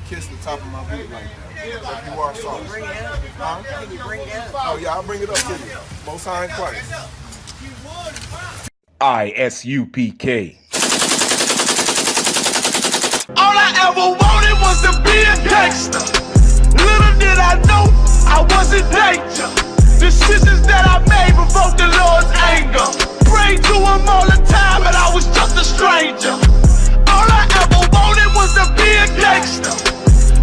kiss the top of my boot like that. If you are sorry. Bring it up. Huh? Can you bring it up? Oh yeah, I'll bring it up to you. Most High in Christ. I.S.U.P.K. All I ever wanted was to be a gangster. Little did I know I was in danger. Decisions that I made provoked the Lord's anger. Prayed to him all the time and I was just a stranger. All I ever wanted was to be a gangster.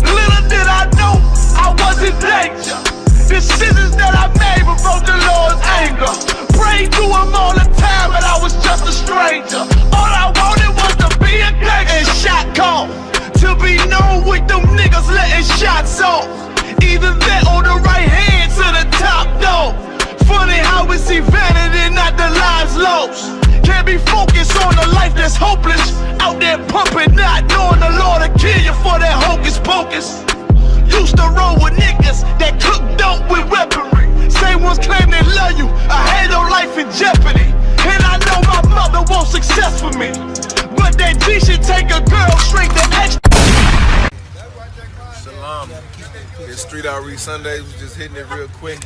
Little did I know I was in danger. Decisions that I made provoked the Lord's anger. Prayed to him all the time and I was just a stranger. All I wanted was to be a gangster. And shot call to be known with them niggas letting shots off. Either that or the right hand to the top dog. Funny how we see vanity, not the lives lost. Can't be focused on a life that's hopeless. Out there pumping, not knowing the Lord will kill you for that hocus pocus. Used to roll with niggas that cook dope with weaponry. Same ones claim they love you, I had no life in jeopardy. And I know my mother wants success for me, but that G should take a girl straight to X. Shalom. It's Street Outreach Sundays. We're just hitting it real quick.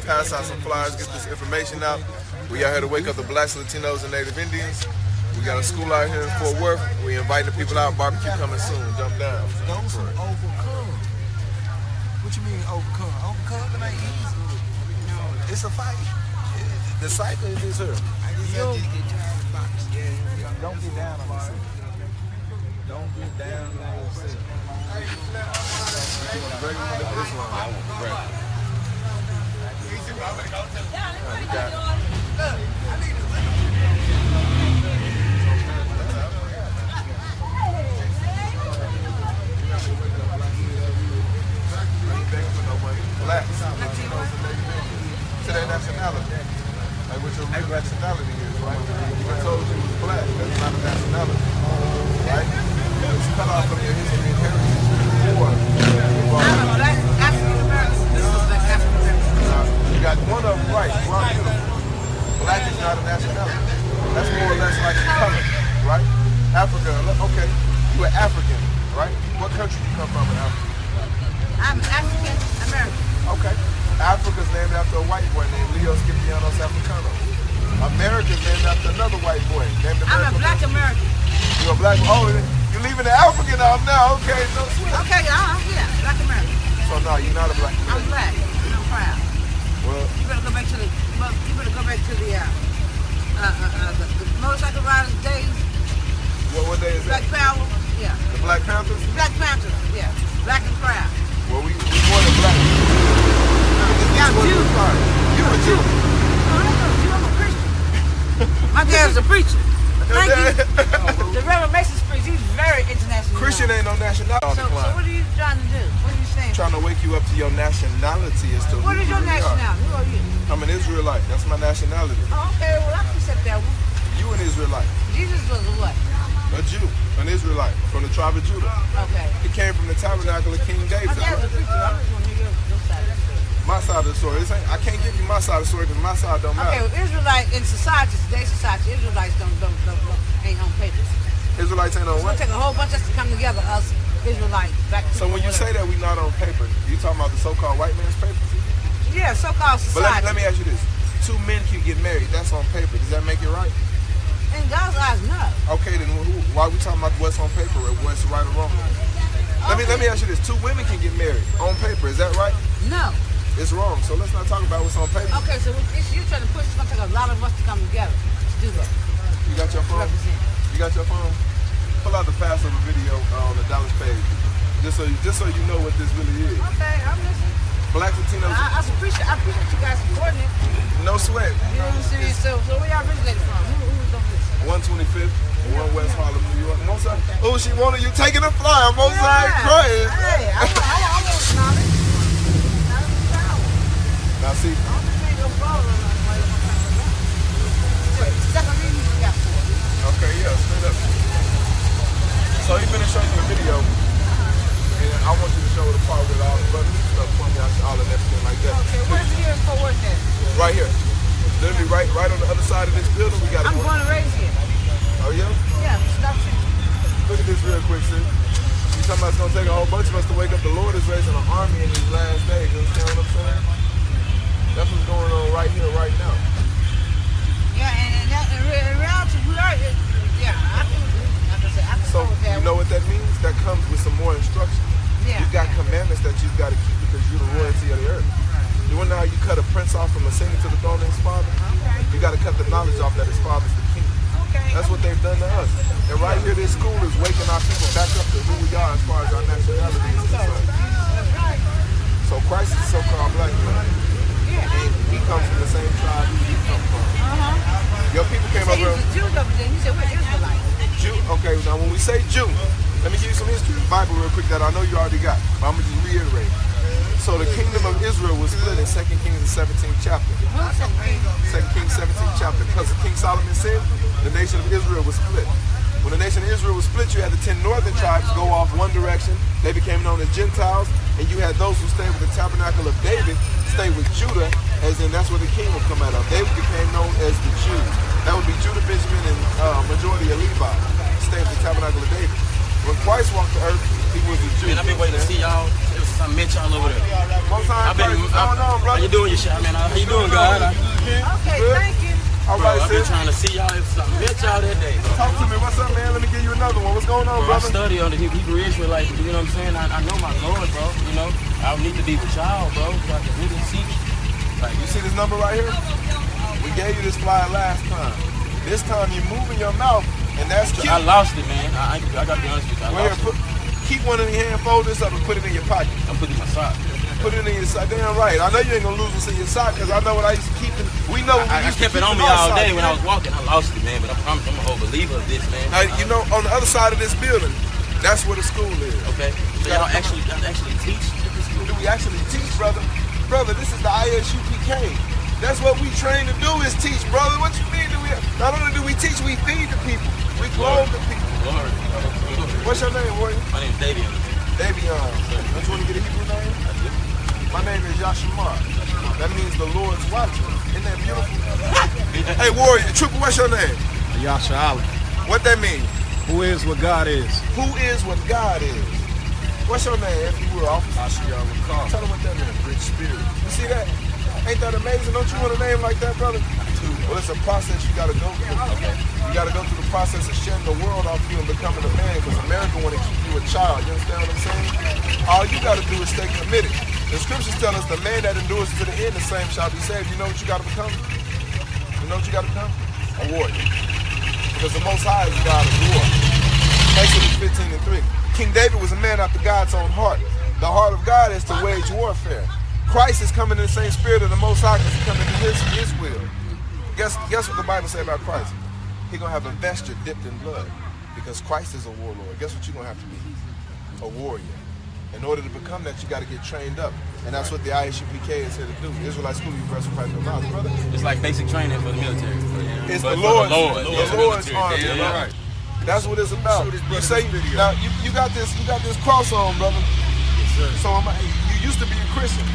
Pass out some flyers, get this information out. We out here to wake up the blacks, Latinos, and Native Indians. We got a school out here in Fort Worth. We inviting the people out. Barbecue coming soon. Jump down. Those who overcome. What you mean overcome? Overcome it ain't easy. You know, it's a fight. The cycle is here. I just have to get tired of box. Yeah, don't get down on yourself. Don't get down on yourself. Blacks, Latinos, and Native Indians. To their nationality. Like what your real nationality is, right? If I told you was black, that's not a nationality. Right? It's cut off from your history and heritage. I'm a black African American. This is the African American. You got one of them right. You are beautiful. Black is not a nationality. That's more or less like a color, right? Africa, okay, you an African, right? What country you come from in Africa? I'm African American. Okay. Africa's named after a white boy named Leo Scipianos Africano. America's named after another white boy named American. I'm a black American. You're a black, oh, you're leaving the African out now, okay, no sweat. Okay, yeah, black American. So no, you're not a black American. I'm black, and I'm proud. Well, You better go back to the motorcycle riders days. what day is Black that? Power, yeah. The Black Panthers? Black Panthers, yeah. Black and proud. Well, we more than black. Yeah, I'm Jew. You a Jew. No, I'm not a Jew, I'm a Christian. My dad's a preacher. Thank you. The Reverend Mason's preacher, he's very international. Christian ain't no nationality. So what are you trying to do? What are you saying? Trying to wake you up to your nationality as to What who is your you really are. nationality? Who are you? I'm an Israelite. That's my nationality. Oh, okay, well I can accept that one. You an Israelite. Jesus was a what? A Jew. An Israelite. From the tribe of Judah. Okay. He came from the tabernacle of King David. My dad's a preacher. I just want to hear your side of the story. My side of the story. I can't give you my side of the story because my side don't Okay, matter. well, Israelite in society, today's society, Israelites ain't on papers. Israelites ain't on It's what? gonna take a whole bunch of us to come together, us Israelites. So when you say that we not on paper, you talking about the so-called white man's paper? Yeah, so-called But society. let me ask you this. Two men can get married. That's on paper. Does that make it right? In God's eyes, no. Okay, then why are we talking about what's on paper or what's right or wrong? Let me ask you this. Two women can get married on paper. Is that right? No. It's wrong. So let's not talk about what's on paper. Okay, so you're trying to push, it's gonna take a lot of us to come together to do that. You got your phone? Represent. You got your phone? Pull out the Passover video on the Dallas page. Just so you know what this really is. Okay, I'm listening. Black Latinos. I appreciate you guys supporting it. No sweat. You know what I'm saying? So where y'all originated from? Who's on this? 125th, 1 West Harlem, New York. Mozart. Oh, she wanted you taking a flyer. Mozart crying. Hey, I want knowledge. Now see. Okay, yeah, straight up. So he finna show you the video, and I want you to show the part with all the buttons and stuff, all and everything like that. Okay, where's the here in Fort Worth at? Right here. Literally right on the other side of this building, we got it. I'm born and raised here. Oh yeah? Yeah, stop shit. Look at this real quick, sis. You talking it's gonna take a whole bunch of us to wake up. The Lord is raising an army in these last days. You understand what I'm saying? That's what's going on right here, right now. Yeah, and that, in reality, we are. Yeah, I can agree. Like I said, I can So go with that. you know what that means? That comes with some more instruction. Yeah. You've got commandments that you've got to keep because you're the royalty of the earth. You wanna know how you cut a prince off from ascending to the throne of his father? Okay. You got to cut the knowledge off that his father's the king. Okay. That's what they've done to us. And right here, this school is waking our people back up to who we are as far as our nationality is concerned. So Christ is a so-called black man. Yeah. And he comes from the same tribe you come from. Your people came So over he was a Jew though, but then you said we're Israelites. Jew. Okay, now when we say Jew, let me give you some history of the Bible real quick that I know you already got, but I'm gonna just reiterate. So the kingdom of Israel was split in 2 Kings the 17th chapter. 2 Kings 17th chapter. Because of King Solomon sinned, the nation of Israel was split. When the nation of Israel was split, you had the 10 northern tribes go off one direction. They became known as Gentiles, and you had those who stayed with the tabernacle of David, stay with Judah, as in that's where the king would come out of. They became known as the Jews. That would be Judah, Benjamin, and majority of Levi, stay with the tabernacle of David. When Christ walked the earth, he was a Jew. Man, I've been waiting to see y'all. I met y'all over there. Most times, I've been. what's going on, brother? How you doing, your shit? Man, how you doing, God? Okay, Good? thank you. All Bro, right, I've been sis. trying to see y'all. I met y'all that day. Talk to me. What's up, man? Let me give you another one. What's going on, Bro, I brother? study on the Hebrew Israelite. You know what I'm saying? I know my Lord, bro. You know, I need to be with y'all, bro. So I can really seek. Like, You see this number right here? We gave you this flyer last time. This time you're moving your mouth, and that's cute. I lost it, man. I gotta be honest with you. I Well, lost it. keep one in your hand, fold this up, and put it in your pocket. I'm putting my sock. Put it in your sock. Damn right. I know you ain't gonna lose what's in your sock, because I know what I used to keep it. We know what we I used to kept it keep on in me our all sock, day when I man. was walking. I lost it, man. But I promise I'm a whole believer of this, man. Now, you know, on the other side of this building, that's where the school is. Okay. So y'all actually teach at this school? Do we actually teach, brother? Brother, this is the I.S.U.P.K. That's what we train to do is teach, brother. What you mean? Not only do we teach, we feed the people. We clothe the people. Glory. What's your name, Warrior? My name's Davion. Davion. Don't you want to get a Hebrew name? My name is Yashamar. That means the Lord's watcher. Isn't that beautiful? Hey, Warrior, Trooper, what's your name? SHALAM. What that mean? Who is what God is? Who is what God is? What's your name, if you will, officer? I.S.U.P.K. Tell them what that means. Rich spirit. You see that? Ain't that amazing? Don't you want a name like that, brother? Well, it's a process you got to go through. Okay. You got to go through the process of shedding the world off you and becoming a man, because America want to keep you a child. You understand what I'm saying? All you got to do is stay committed. The scriptures tell us the man that endures to the end, the same shall be saved. You know what you got to become? You know what you got to become? A warrior. Because the Most High is the God of war. Exodus 15:3. King David was a man after God's own heart. The heart of God is to wage warfare. Christ is coming in the same spirit of the Most High because he's coming in his will. Guess what the Bible say about Christ? He's going to have a vesture dipped in blood because Christ is a warlord. Guess what you're going to have to be? A warrior. In order to become that, you got to get trained up. And that's what the I.S.U.P.K. is here to do. Israelite School Universal Christ of Mouth, brother. It's like basic training for the military. It's But the for Lord's army, Yeah, brother. right. That's what it's about. You say now you got this cross on, brother. Yes, sir. So you used to be a Christian.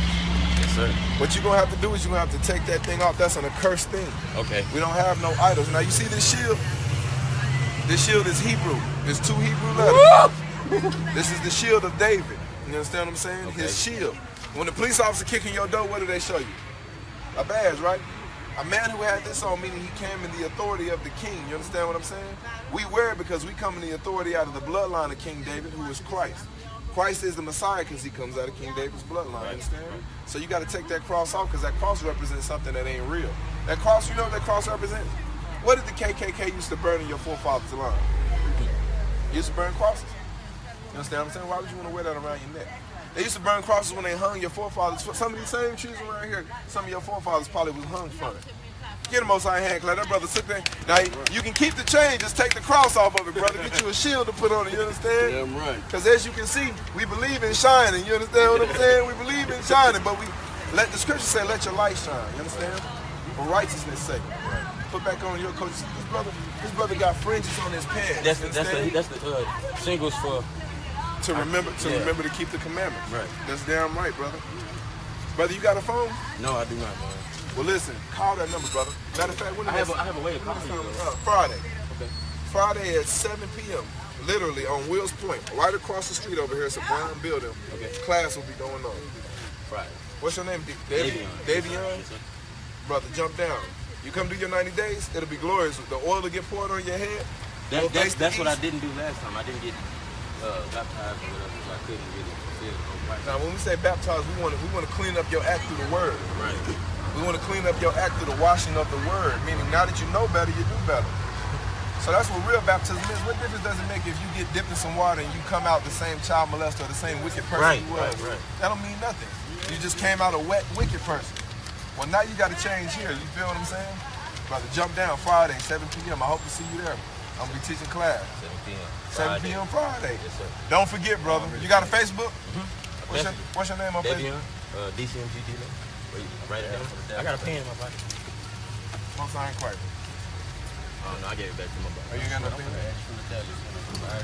Yes, sir. What you're gonna have to do is you're gonna have to take that thing off. That's an accursed thing. Okay. We don't have no idols. Now you see this shield? This shield is Hebrew. There's 2 Hebrew letters. This is the shield of David. You understand what I'm saying? Okay. His shield. When the police officer kicking your door, what do they show you? A badge, right? A man who had this on, meaning he came in the authority of the king. You understand what I'm saying? We wear it because we come in the authority out of the bloodline of King David, who is Christ. Christ is the Messiah because he comes out of King David's bloodline. Right. Understand? So you got to take that cross off because that cross represents something that ain't real. That cross, you know what that cross represents? What did the KKK used to burn in your forefathers' line? You used to burn crosses. You understand what I'm saying? Why would you want to wear that around your neck? They used to burn crosses when they hung your forefathers. Some of these same trees around here, some of your forefathers probably was hung from it. Get a Most High hand clap. That brother sit there. Now, you can keep the chain, just take the cross off of it, brother. Get you a shield to put on it, you understand? Damn right. Because as you can see, we believe in shining. You understand what I'm saying? We believe in shining, but we let the scripture say, let your light shine. You understand? For righteousness' sake. Put back on your coat. This brother got fringes on his pants. That's the singles for. To remember to keep the commandments. Right. That's damn right, brother. Brother, you got a phone? No, I do not, man. Well, listen, call that number, brother. Matter of fact, when I have a way to call you. Friday. Okay. Friday at 7 p.m. literally on Wills Point, right across the street over here. It's a brown building. Okay. Class will be going on. Friday. What's your name? Davion. Davion? Yes, sir. Brother, jump down. You come do your 90 days, it'll be glorious. The oil will get poured on your head. That's what I didn't do last time. I didn't get baptized or whatever, so I couldn't really fulfill it. Now, when we say baptized, we want to clean up your act through the word. Right. We want to clean up your act through the washing of the word, meaning now that you know better, you do better. So that's what real baptism is. What difference does it make if you get dipped in some water and you come out the same child molester or the same wicked person you was? Right. That don't mean nothing. You just came out a wet, wicked person. Well, now you got to change here. You feel what I'm saying? Brother, jump down Friday, 7 p.m. I hope to see you there. I'm going to be teaching class. 7 p.m. Friday. Yes, sir. Don't forget, brother. You got a Facebook? Mm-hmm. What's your name on Facebook? Davion, DCMG dealer. Right there. I got a pen in my pocket. Most I ain't quite. Oh, no, I gave it back to my brother. Are you got nothing? I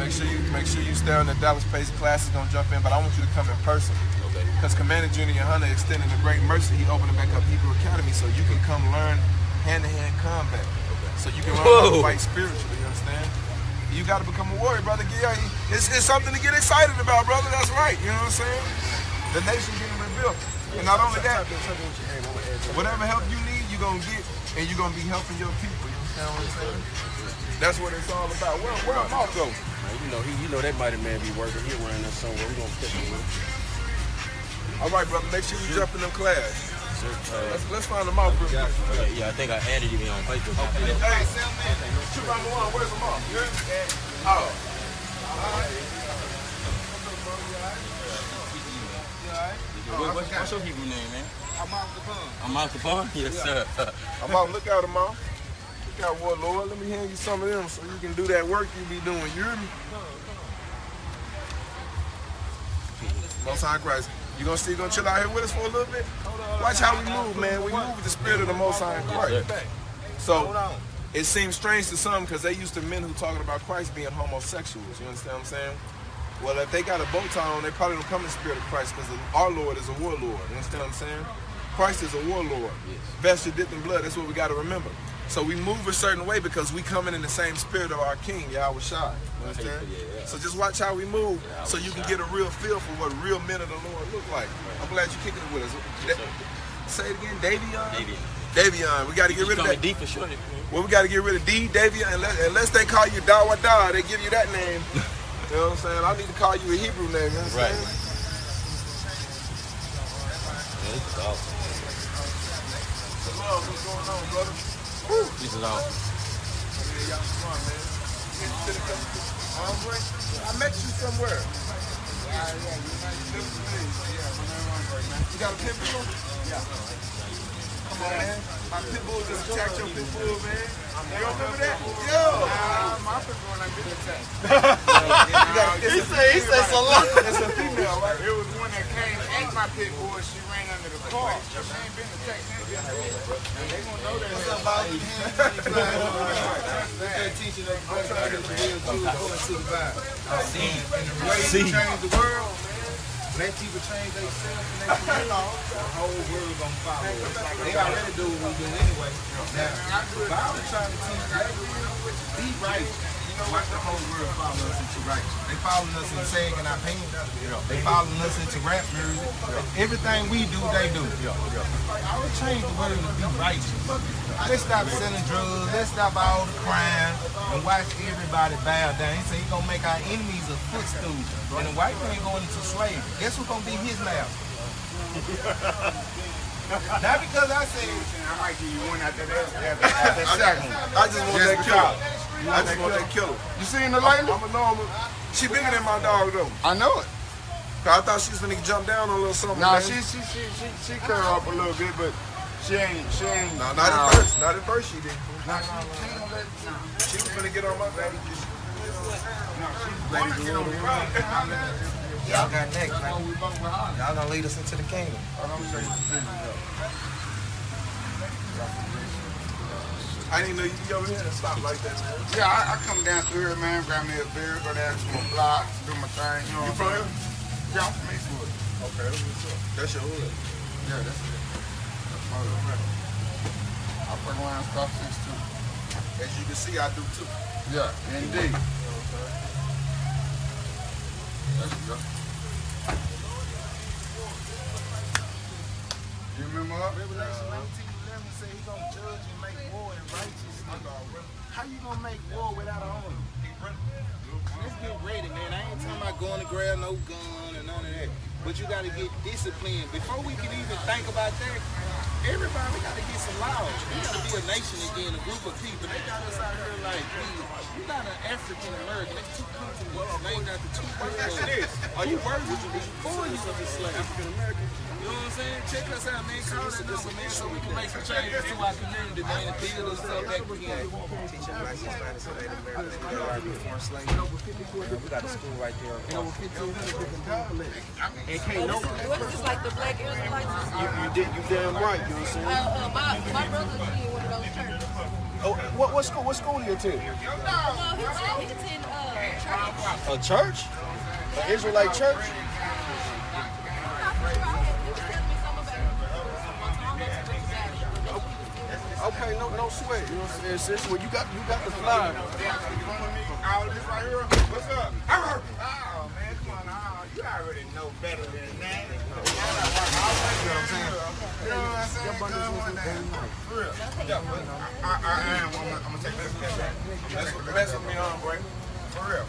Make sure you stay on the Dallas Pace classes. Don't jump in, but I want you to come in person. Okay. Because Commander GEN.YAHANNA extending a great mercy. He opening back up Hebrew Academy so you can come learn hand-to-hand combat. Okay. So you can learn how to fight spiritually. You understand? You got to become a warrior, brother. Yeah, it's something to get excited about, brother. That's right. You know what I'm saying? The nation getting rebuilt. And not only that, whatever help you need, you're going to get, and you're going to be helping your people. You understand what I'm saying? That's what it's all about. Where am I go? You know that mighty man be working. He around there somewhere. We're going to pick him up. All right, brother. Make sure you jump in them class. Sure. Let's find them out real quick. Yeah, I think I added him on Facebook. Okay. Hey, Trip on the one. Where's them all? You heard me? Oh. What's your Hebrew name, man? I'm out the pond. Yes, sir. I'm out. Look out, them all. Look out, WarLords. Let me hand you some of them so you can do that work you be doing. You hear me? Most High Christ. You gonna chill out here with us for a little bit? Watch how we move, man. We move with the spirit of the Most High Christ. So it seems strange to some because they used to men who talking about Christ being homosexuals. You understand what I'm saying? Well, if they got a bow tie on, they probably don't come in the spirit of Christ because our Lord is a warlord. You understand what I'm saying? Christ is a warlord. Vested dipped in blood. That's what we got to remember. So we move a certain way because we coming in the same spirit of our King, YahwehShai. You understand? So just watch how we move so you can get a real feel for what real men of the Lord look like. I'm glad you're kicking it with us. Say it again, Davion? Davion. We got to get rid of that. D for sure. Well, we got to get rid of D, Davion, unless they call you Dawadah, they give you that name. You know what I'm saying? I need to call you a Hebrew name, you understand? Right. Yeah, this is awesome. Love, what's going on, brother? This is awesome. Yeah, y'all fun, man. I met you somewhere. You got a pit bull? Yeah. Come on, man. My pit bull just attacked your pit bull, man. You remember that? Yo! My pit bull ain't been attacked. He said so long. It's a female, right? It was one that came ate my pit bull. She ran under the car. She ain't been attacked. They gonna know that. What's up, Bob? They're teaching us how to go into the Bible. And the way you change the world, let people change themselves and they can the whole world gonna follow us. They already do what we do anyway. Now, the Bible trying to teach that be right. Watch the whole world follow us into righteousness. They following us in singing our pain. They following us into rap music. Everything we do, they do. I would change the world to be righteous. Let's stop selling drugs. Let's stop all the crime and watch everybody bow down. He said he's gonna make our enemies a footstool. And the white man going into slavery. Guess who's gonna be his master? Not because I said I might give you one after that. I just want that killer. I just want that killer. You seen the lady? I'm a normal. She bigger than my dog though. I know it. I thought she was gonna jump down on a little something. Nah, man. she curl up a little bit, but she ain't. No, not at first. Not at first she didn't. She was gonna get on my back. ready to go. Y'all got next, man. Y'all gonna lead us into the kingdom. I didn't know you'd be over here and stop like that, man. Yeah, I come down through here, man, grab me a beer, go down to my block, do my thing. You know You from here? Yeah, I'm from Eastwood. Okay, that's what's up. That's your hood. Yeah, that's it. That's my hood. I fuck around stuff since too. As you can see, I do too. Yeah, indeed. You remember her? Revelation 19:11 say he's gonna judge and make war and righteousness. How you gonna make war without an army? Let's get ready, man. I ain't talking about going to grab no gun and none of that. But you gotta get disciplined. Before we can even think about that, everybody gotta get some laws. We gotta be a nation again, a group of people. They got us out here like, you're not an African American. That's two continents named after two people. Are you worthy? Before you was a slave. African American. You know what I'm saying? Check us out, man. Call that number, man, so we can make some changes to our community, man, and build us up back again. Teaching black Hispanics and Native Americans who are before slavery. We got a school right there. And can't no. What is this, like the black Israelites? You damn right. You know what I'm saying? My brother was in one of those churches. Oh, what school do you attend? Well, he attended church. A church? An Israelite church? Okay, no sweat. You know what I'm saying, sis? Well, you got the fly. All this right here. What's up? Oh man, come on now. You already know better than that. You know what I'm saying? You know what I'm saying? For real. I'm gonna take this. Mess with me on, boy. For real.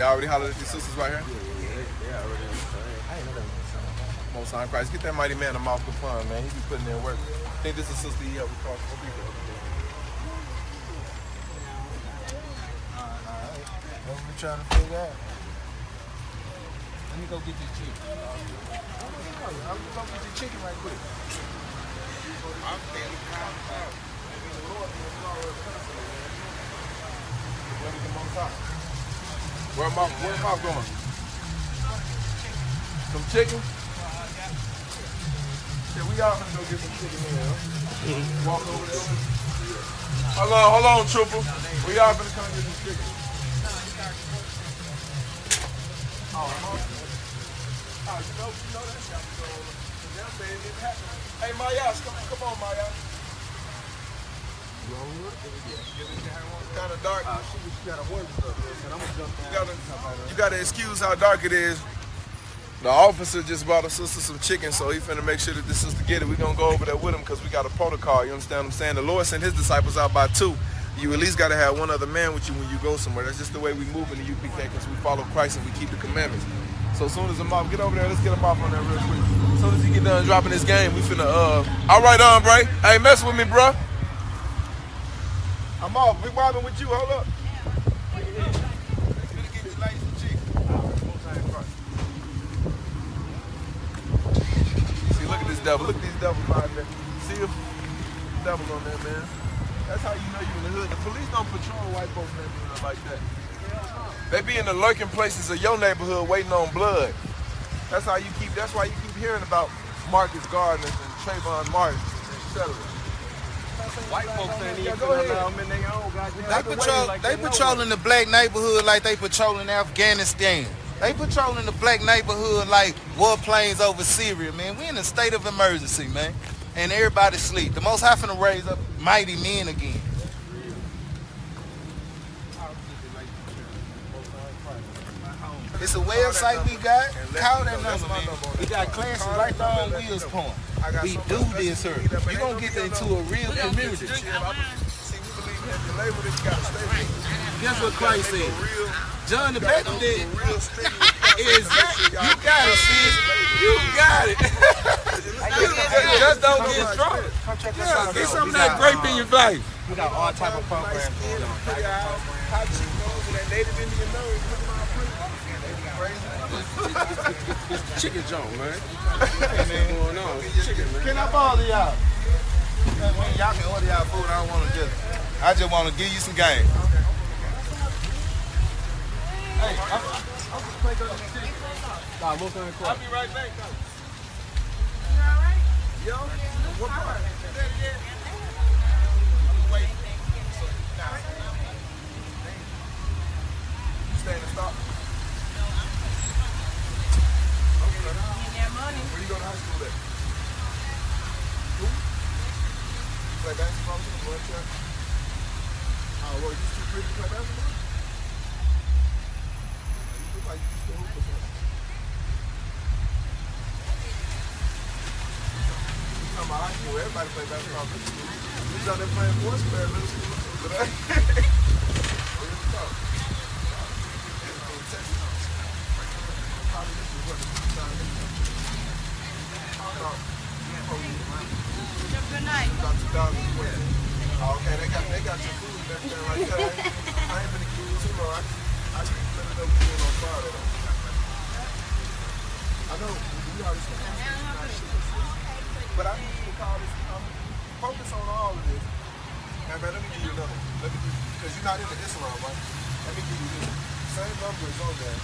Y'all already hollered at these sisters right here? Yeah, already. I ain't know that. Most High Christ. Get that mighty man a mouth of fun, man. He be putting in work. I think this is Sister E. We call for people. What we trying to figure out? Let me go get this chicken. I'm just gonna get the chicken right quick. Where mouth going? Some chicken? Yeah, we all gonna go get some chicken in here. Walk over there. Hold on, Trooper. We all gonna come get some chicken. You know that's got to go over. They'll say it didn't happen. Hey, Maya, come on, Maya. It's kind of dark. She got a word up there, so I'm gonna jump down. You gotta excuse how dark it is. The officer just bought a sister some chicken, so he finna make sure that this sister get it. We gonna go over there with him because we got a protocol. You understand what I'm saying? The Lord sent his disciples out by 2. You at least gotta have one other man with you when you go somewhere. That's just the way we move in the UPK because we follow Christ and we keep the commandments. So as soon as the mob get over there, let's get him off on that real quick. As soon as he get done dropping this game, we finna all right, Bray. Hey, mess with me, bro. I'm off. We mobbing with you. Hold up. See, look at this devil. Look at these devils out there. See him? Devil on there, man. That's how you know you in the hood. The police don't patrol white folks neighborhood like that. They be in the lurking places of your neighborhood waiting on blood. That's why you keep hearing about Marcus Gardner and Trayvon Martin, etc. White folks ain't even finna allow them in their own goddamn. They patrolling the black neighborhood like they patrolling Afghanistan. They patrolling the black neighborhood like warplanes over Syria, man. We in a state of emergency, man. And everybody sleep. The Most High finna raise up mighty men again. It's a website we got. Call that number, man. We got classes right there on Wheels Point. We do this here. You're going to get into a real community. See, we believe in the label that you got to stay with. Guess what Christ said? John the Baptist did. Exactly. You got it, sis. You got it. Just don't get drunk. Get some of that grape in your life. We got all type of programs going on. Hot Cheetos and that Native Indian nose. It's chicken junk, man. What's going on? It's chicken, man. Can I bother y'all? Y'all can order y'all food. I just want to give you some game. Hey, I'm just playing on the chicken. Nah, most of them I'll be right back. You all right? Yo, what part? You staying to stop? Where you go to high school at? Who? You play basketball? Christian play basketball? You look like you used to hoop or something. You talking about high school? Everybody play basketball in middle school. You was out there playing boys player in middle school. But I Good night. about 2020. Oh, okay, they got your food and everything like that. I ain't been to keep you too long. I just let it up again on Friday. I know we already said but I need you to call this. Focus on all of this. Now, man, let me give you another one. Because you're not into Islam, right? Let me give you this. Same number is on there,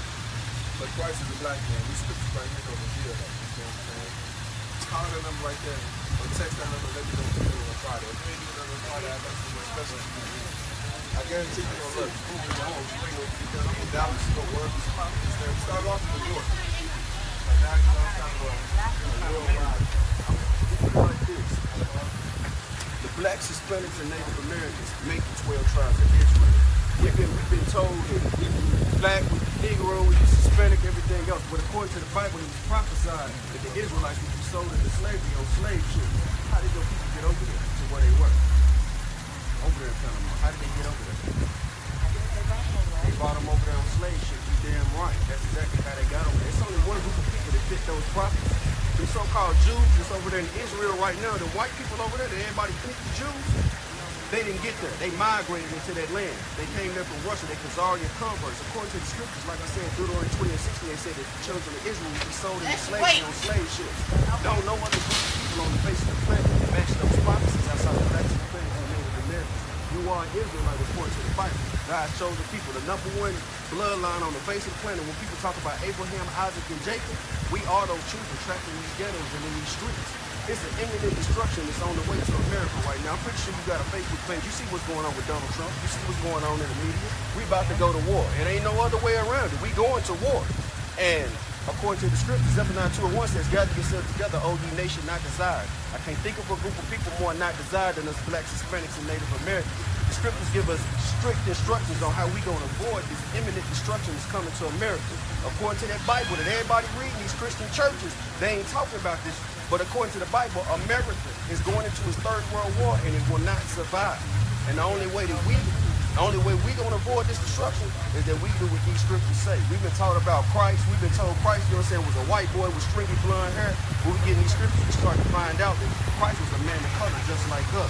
but Christ is a black man. These scriptures right here on the deal. You know what I'm saying? Call that number right there, or text that number, let me know if you're doing on Friday. If you ain't doing it on Friday, I got something special for you. I guarantee you gonna look. Move in the home. You ain't gonna get done. I'm in Dallas. Go work. Start off in New York. But now you know kind of a worldwide. Like this. The blacks, Hispanics, and Native Americans make the 12 tribes of Israel. We've been told that we black, we Negro, we Hispanic, everything else. But according to the Bible, it was prophesied that the Israelites would be sold into slavery on slave ships. How did those people get over there to where they were? Over there in Panama. How did they get over there? They brought them over there on slave ships. You damn right. That's exactly how they got over there. It's only one group of people that fit those prophecies. The so-called Jews that's over there in Israel right now, the white people over there that everybody think the Jews, they didn't get there. They migrated into that land. They came there from Russia. They Khazarian converts. According to the scriptures, like I said, Deuteronomy 20 and 60, they said that the children of Israel would be sold into slavery on slave ships. Don't know other group of people on the face of the planet that match those prophecies outside the blacks, Hispanics, and Native Americans. You are Israelite according to the Bible. God chose the people. The number one bloodline on the face of the planet, when people talk about Abraham, Isaac, and Jacob, we are those children trapped in these ghettos and in these streets. It's an imminent destruction that's on the way to America right now. I'm pretty sure you got a Facebook page. You see what's going on with Donald Trump. You see what's going on in the media. We about to go to war. It ain't no other way around it. We going to war. And according to the scriptures, Zephaniah 2:1 says, gather yourselves together, O ye nation not desired. I can't think of a group of people more not desired than us blacks, Hispanics, and Native Americans. The scriptures give us strict instructions on how we going to avoid this imminent destruction that's coming to America. According to that Bible that everybody reading, these Christian churches, they ain't talking about this. But according to the Bible, America is going into its third world war and it will not survive. And the only way we gonna avoid this destruction is that we do what these scriptures say. We've been taught about Christ. We've been told Christ, you know what I'm saying, was a white boy with stringy blonde hair. When we get in these scriptures, we start to find out that Christ was a man of color just like us.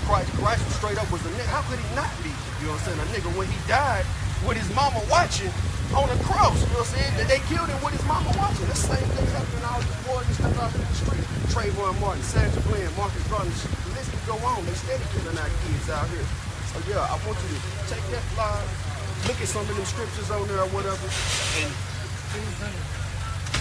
Christ was straight up was a nigga. How could he not be? You know what I'm saying? A nigga when he died with his mama watching on the cross, you know what I'm saying? That they killed him with his mama watching. The same thing happening all these boys and stuff out in the street. Trayvon Martin, Sandra Glenn, Marcus Brown, the list can go on. They steady killing our kids out here. So yeah, I want you to take that flyer, look at some of them scriptures on there or whatever, and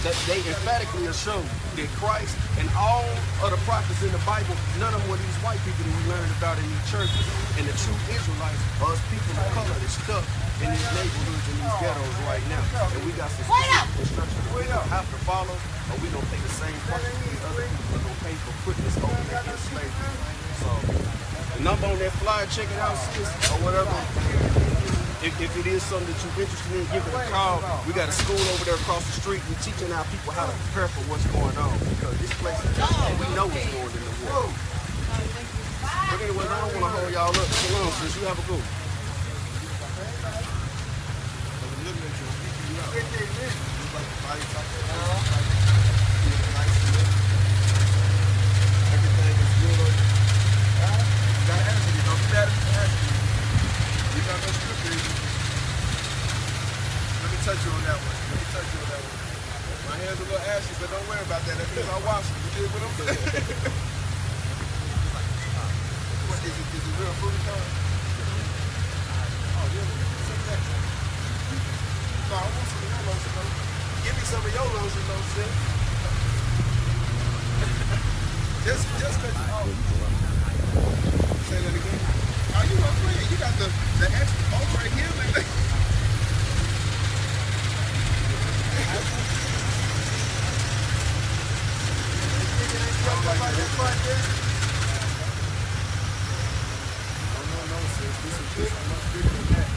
that they emphatically show that Christ and all of the prophets in the Bible, none of them were these white people that we learned about in these churches. And the true Israelites are us people of color that's stuck in these neighborhoods and these ghettos right now. And we got some specific instructions that we don't have to follow, or we don't pay the same price that these other people are going to pay for putting us over there in slavery. So the number on that flyer, check it out, sis, or whatever. If it is something that you're interested in, give it a call. We got a school over there across the street. We're teaching our people how to prepare for what's going on, because this place is we know what's going in the war. But anyway, I don't want to hold y'all up. Shalom, sis. You have a good one. Everything is good. You gotta answer it. Don't be mad at me for asking you. You got no scripture. Let me touch you on that one. My hands are a little ashy, but don't worry about that. That means I wash them. You did what I'm saying? What is it real fruity color? Oh, really? No, I want some of your lotion, though. Give me some of your lotion, though, sis. just cause you... Oh. Say that again. Are you my friend? You got the extra bolt right here, man. No, sis. This is much bigger than that.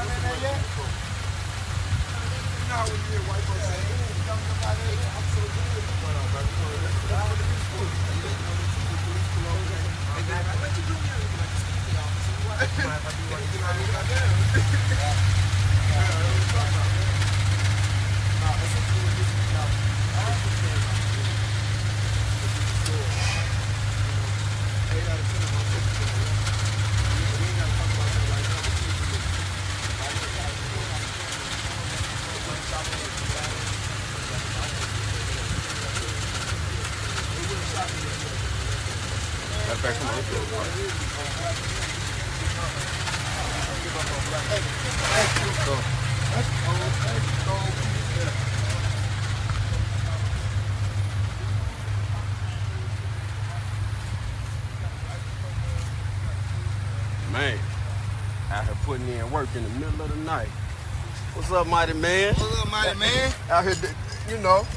know how when you hear white folks say, I'm so good. Man, out here putting in work in the middle of the night. What's up, mighty man? What's up, mighty man? Out here, you know.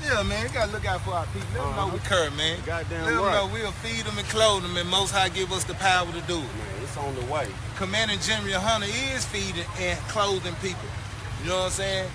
Yeah, man, we gotta look out for our people. Let them know we care, man. Goddamn Let them right. know we'll feed them and clothe them, and Most High give us the power to do it. Man, it's on the way. Commander General Yohanna is feeding and clothing people. You know what I'm saying?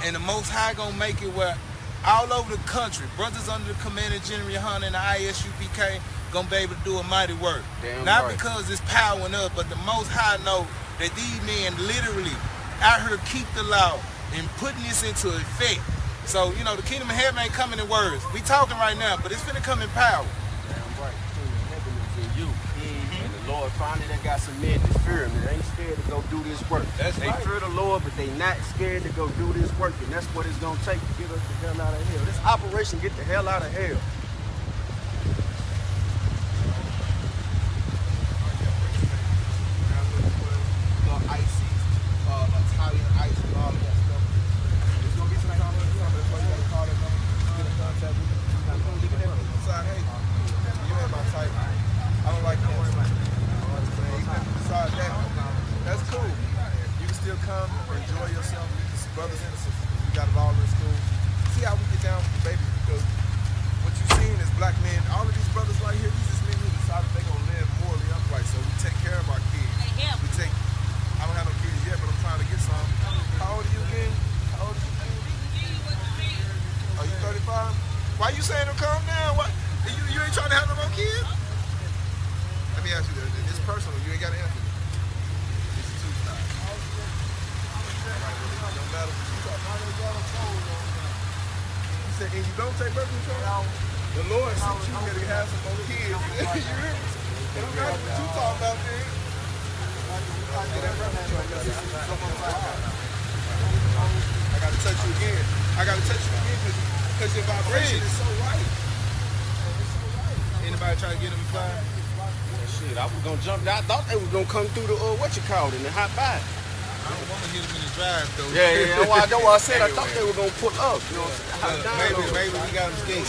And the Most High gonna make it where all over the country, brothers under the Commander General Yohanna and the I.S.U.P.K. gonna be able to do a mighty work. Damn Not right. because it's powering up, but the Most High know that these men literally out here keep the law and putting this into effect. So, you know, the kingdom of heaven ain't coming in words. We talking right now, but it's finna come in power. Damn right. Kingdom of heaven is in you. And the Lord finally done got some men that fear him. They ain't scared to go do this work. They fear the Lord, but they not scared to go do this work. And that's what it's gonna take to get us the hell out of hell. This operation get the hell out of hell. Italian ice and all of that stuff. It's gonna be some kind of that's why you gotta call that number, get in contact with them. I'm gonna look at that inside, hey, you ain't my type. I don't like that. Besides that, that's cool. You can still come, enjoy yourself, meet the brothers and sisters. We got it all in school. See how we get down with the babies, because what you're seeing is black men, all of these brothers right here, these is men who decided they're gonna live morally upright. So we take care of our kids. We take, I don't have no kids yet, but I'm trying to get some. How old are you again? How old are you? Are you 35? Why you saying to calm down? What? You ain't trying to have no more kids? Let me ask you this. It's personal. You ain't got to answer this. It's two sides. Don't matter what you talk about. You said, and you don't take birth control? The Lord sent you here to have some more kids. You hear me? It don't matter what you talk about, man. I gotta touch you again. I gotta touch you again because your vibration is so right. Anybody try to get them to fly? Shit, I was gonna jump down. I thought they was gonna come through the what you call it, and hot by. I don't want to hit them in the drive, though. Yeah. That's why I said I thought they were gonna pull up. You know, Maybe we got them scared.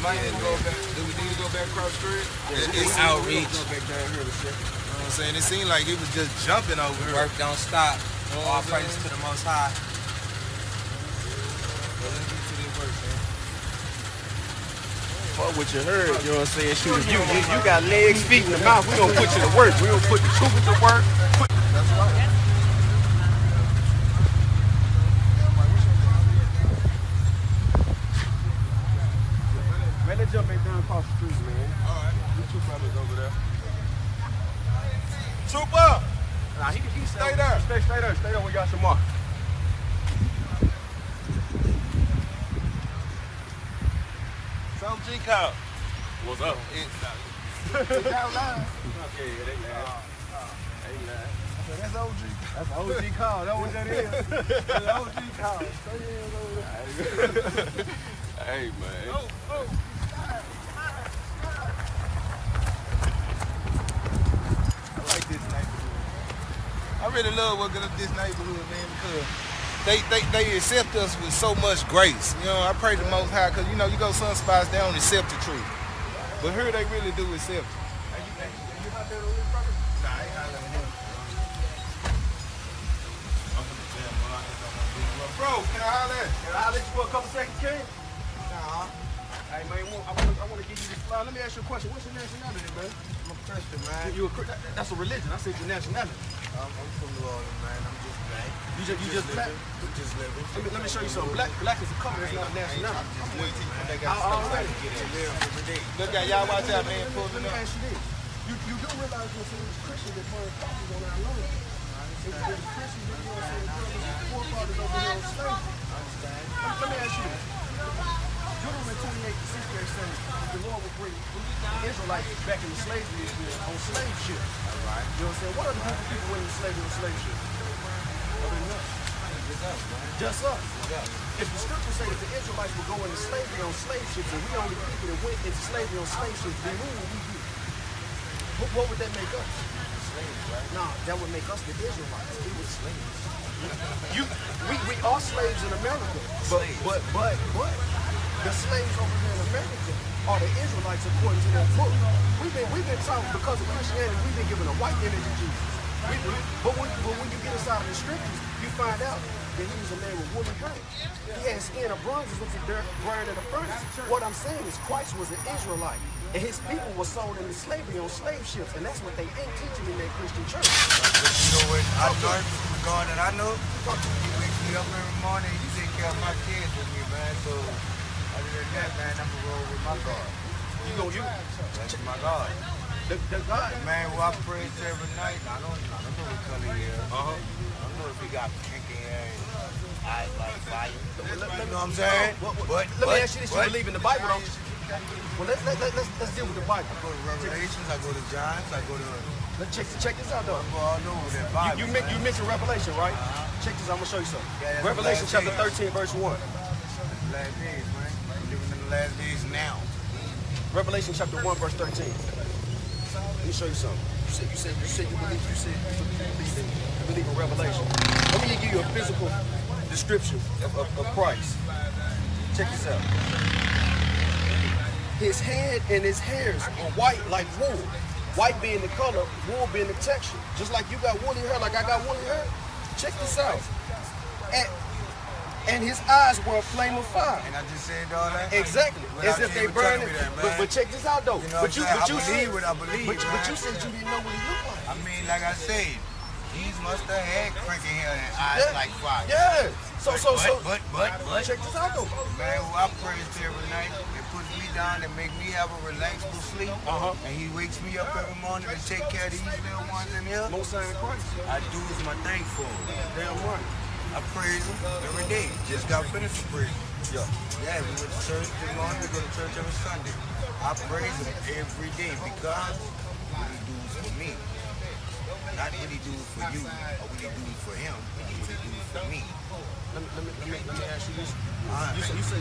Do we need to go back across the street? It's OutReach. You know what I'm saying? It seemed like it was just jumping over here. Work don't stop. All praise to the Most High. Well, let's get to this work, man. fuck what you heard, you know what I'm saying? Shoot, if you got legs, feet, in the mouth, we gonna put you to work. We gonna put the truth to work. That's right. Man, let's jump back down across the street, man. All right. You two brothers over there. Troop up! Nah, he Stay there. Stay there. Stay there. We got some more. Some G-Cop. What's up? It's out loud. Okay, they laugh. They laugh. That's OG. That's an OG call. That's what that is. That's an OG call. Stay here over there. Hey, man. I like this neighborhood. I really love working up this neighborhood, man, because they accept us with so much grace. You know, I pray the Most High, because, you know, you go some spots, they don't accept the truth. But here they really do accept it. You out there to live property? Nah, I ain't hollering at him. I'm from the gym, bro. I just don't want to be in love. Bro, can I holler at you? Can I holler at you for a couple seconds, King? Nah. Hey, man, I want to give you this fly. Let me ask you a question. What's your nationality, man? I'm a Christian, man. That's a religion. I said your nationality. I'm from New Orleans, man. I'm just black. You just black? Just living. Let me show you something. Black is a color, it's not a nationality. They got Already. to live every day. Look at y'all watch out, man. Let me ask you this. You do realize that some of these Christians that burn copies on our land. It's Christians that you know what I'm saying, forefathers over here on slavery. Let me ask you this. Deuteronomy 28:6 there says the Lord will bring Israelites back into slavery on slave ships. You know what I'm saying? What other group of people went into slavery on slave ships? Other than us. Just us. If the scriptures say that the Israelites will go into slavery on slave ships and we only people that went into slavery on slave ships, then who would we be? What would that make us? Slaves, right? No, that would make us the Israelites. We were slaves. We are slaves in America, but the slaves over here in America are the Israelites according to that book. We've been taught because of Christianity, we've been given a white image of Jesus. But when you get inside of the scriptures, you find out that he was a man with woolly hair. He had skin of bronze as if he burned in a furnace. What I'm saying is Christ was an Israelite, and his people were sold into slavery on slave ships, and that's what they ain't teaching in their Christian church. You know what I learned from the God that I know? He wakes me up every morning. He take care of my kids with me, man. So other than that, man, I'm gonna roll with my God. That's my God. The God, man, who I praise every night. I don't know what color he is. I don't know if he got kinky hair and eyes like fire. You know what I'm saying? Let me ask you this: you believe in the Bible, don't you? Well, let's deal with the Bible. I go to Revelations. I go to Johns. I go to. Let's check this out, though. I go all over that Bible. You mentioned Revelation, right? Check this out. I'm gonna show you something. Revelation chapter 13, verse 1. Last days, man. We're living in the last days now. Revelation chapter 1, verse 13. Let me show you something. You believe in Revelation. Let me give you a physical description of Christ. Check this out. His head and his hairs are white like wool. White being the color, wool being the texture. Just like you got woolly hair, like I got woolly hair. Check this out. And his eyes were a flame of fire. And I just said all that? Exactly. As if they burned it. But check this out though. You know I believe what I believe. But you said you didn't know what he looked like. I mean, like I said, he must have had cranky hair and eyes like fire. Yeah. So check this out though. Man, who I praise every night, it puts me down and make me have a relaxful sleep. And he wakes me up every morning to take care of these little ones in here. Most sign of Christ. I do is my thing for him. Damn right. I praise him every day. Just got finished with praise. Yeah, we went to church this morning. We go to church every Sunday. I praise him every day because what he does for me. Not what he does for you or what he does for him, but what he does for me. Let me ask you this. You say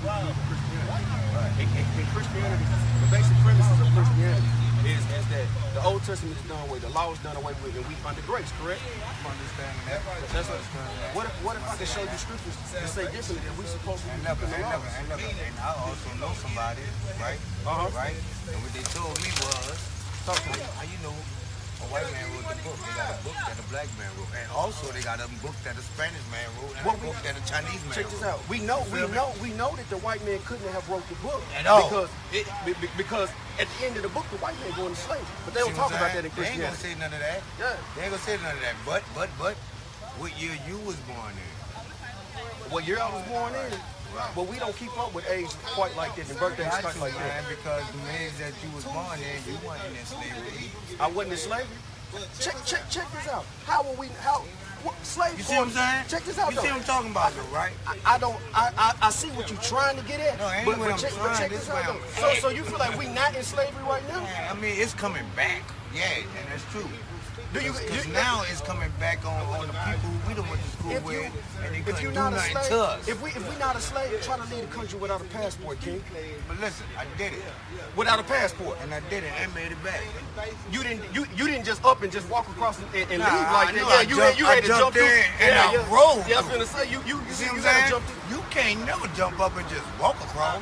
Right. In Christianity, the basic premises of Christianity is that the Old Testament is done away, the law is done away with, and we under grace, correct? I'm understanding that. That's what if I can show you scriptures that say differently that we supposed to be keeping the laws? And I also know somebody, right? Right? And what they told me was, Talk to me. how you know a white man wrote the book? They got a book that a black man wrote. And also they got a book that a Spanish man wrote and a book that a Chinese man Check wrote. this out. We know that the white man couldn't have wrote the book At all. because at the end of the book the white man going to slavery. But they don't talk about that in They ain't gonna Christianity. say none of that. Yeah. They ain't gonna say none of that. But, what year you was born in? What year I was born in, but we don't keep up with age quite like this and birthdays quite like man, that. because the age that you was born in, you wasn't in slavery. I wasn't in slavery. Check this out. Slavery? You see what I'm saying? Check this out. You see what I'm talking about, though, right? I see what you're trying to get at. No, ain't but what I'm check trying. this This out. way Though. So you feel like we not in slavery right now? I mean, it's coming back. Yeah, and that's true. Because now it's coming back on the people we done went to school with, and they couldn't do nothing to us. If we not a slave, trying to leave the country without a passport, King. But listen, I did it. Without a passport. And I did it and made it back. You didn't just up and just walk across and leave Nah, like I that. know Yeah, you had to jump in through. and I rolled Yeah, I was through. gonna say you See what I'm gotta saying? jump through. You can't never jump up and just walk across.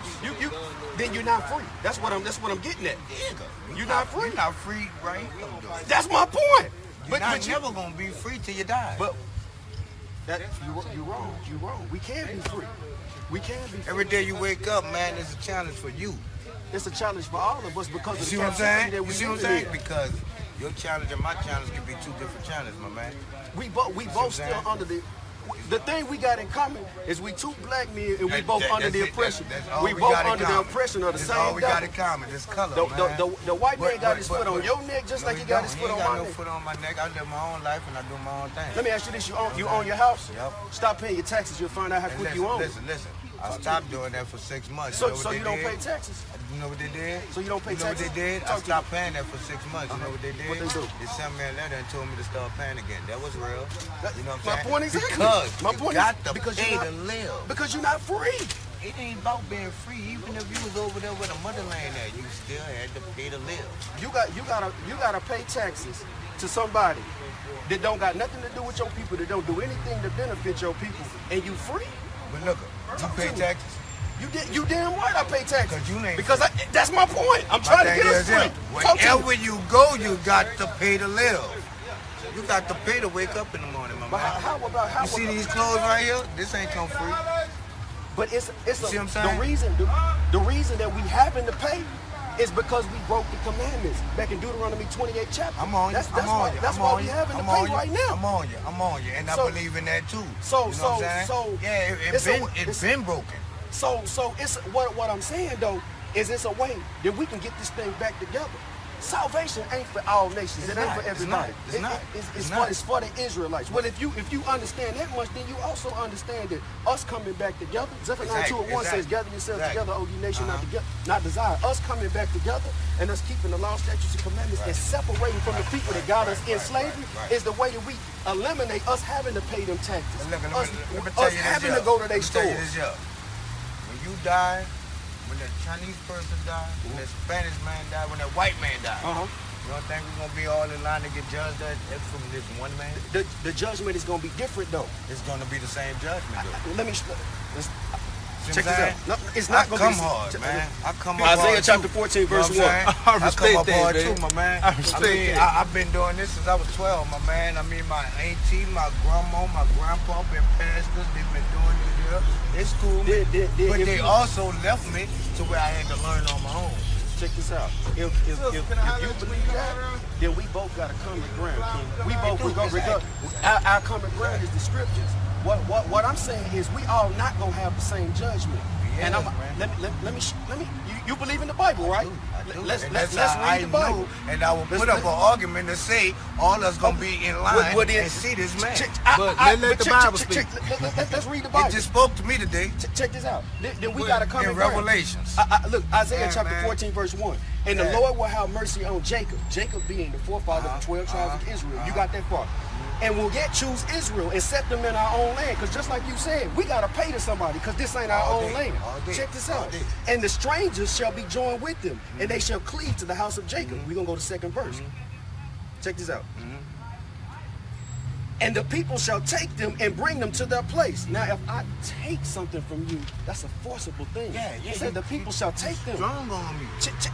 Then you're not free. That's what I'm getting at. You're not free. You're not free, right? That's my point. You're never gonna be free till you die. But you're wrong. You're wrong. We can be free. We can be free. Every day you wake up, man, it's a challenge for you. It's a challenge for all of us because of You see the what I'm captivity saying? that we You see what I'm live saying? in. Because Your challenge and my challenge can be two different challenges, my man. We both still under the thing we got in common is we two black men and we both under the oppression. We both under the oppression of the same. That's all we got in common. This color, man. The white man got his foot on your neck just like he got his foot on my neck. No foot on my neck. I live my own life and I do my own thing. Let me ask you this: you own your house? Yep. Stop paying your taxes. You'll find out how quick you own it. Listen. I stopped doing that for 6 months. So you don't pay taxes? You know what they did? So you don't pay taxes? You know what they did? I stopped paying that for 6 months. You know what they did? What they do? They sent me a letter and told me to start paying again. That was real. You know what I'm My saying? point is Because my point you got to because pay you're to live. Because you're not free. It ain't about being free. Even if you was over there with a motherland at, you still had to pay to live. You gotta pay taxes to somebody that don't got nothing to do with your people, that don't do anything to benefit your people, and you free. But look, you pay taxes. You damn right I pay taxes. Because that's my point. I'm trying to get us free. Wherever you go, you got to pay to live. You got to pay to wake up in the morning, my man. You see these clothes right here? This ain't come free. But it's see what I'm saying? the reason that we having to pay is because we broke the commandments back in Deuteronomy 28 chapter. I'm on you. That's why we having to pay right now. I'm on you, and I believe in that too. You know what I'm saying? Yeah, it's been broken. So it's what I'm saying though is it's a way that we can get this thing back together. Salvation ain't for all nations. It ain't for everybody. It's for the Israelites. Well, if you understand that much, then you also understand that us coming back together. Zephaniah 2:1 says, "Gather yourselves together, O ye nation, not desire." Us coming back together and us keeping the law, statutes, and commandments and separating from the people that got us in slavery is the way that we eliminate us having to pay them taxes. Us having to go to their stores. When you die, when that Chinese person died, when that Spanish man died, when that white man died, you don't think we're going to be all in line to get judged from this one man? The judgment is going to be different though. It's going to be the same judgment though. Check this out. No, it's not going to be hard, man. I come up Isaiah chapter 14 verse 1. I respect that, too, my man. I've been doing this since I was 12, my man. I mean, my auntie, my grandma, my grandpa been pastors. They've been doing it here. It's cool. But they also left me to where I had to learn on my own. Check this out. If you believe that, then we both got a common ground, King. We both our common ground is the scriptures. What I'm saying is we all not gonna have the same judgment. And let me you believe in the Bible, right? Let's read the Bible. And I will put up an argument to say all us gonna be in line and see this man. But let the Bible speak. Let's read the Bible. It just spoke to me today. Check this out. Then we gotta come in Revelations. Look, Isaiah chapter 14 verse 1. And the Lord will have mercy on Jacob. Jacob being the forefather of the 12 tribes of Israel. You got that far. And we'll yet choose Israel and set them in our own land. Because just like you said, we got to pay to somebody because this ain't our own land. Check this out. And the strangers shall be joined with them, and they shall cleave to the house of Jacob. We're going to go to the second verse. Check this out. And the people shall take them and bring them to their place. Now, if I take something from you, that's a forcible thing. He said the people shall take them. Strong on me.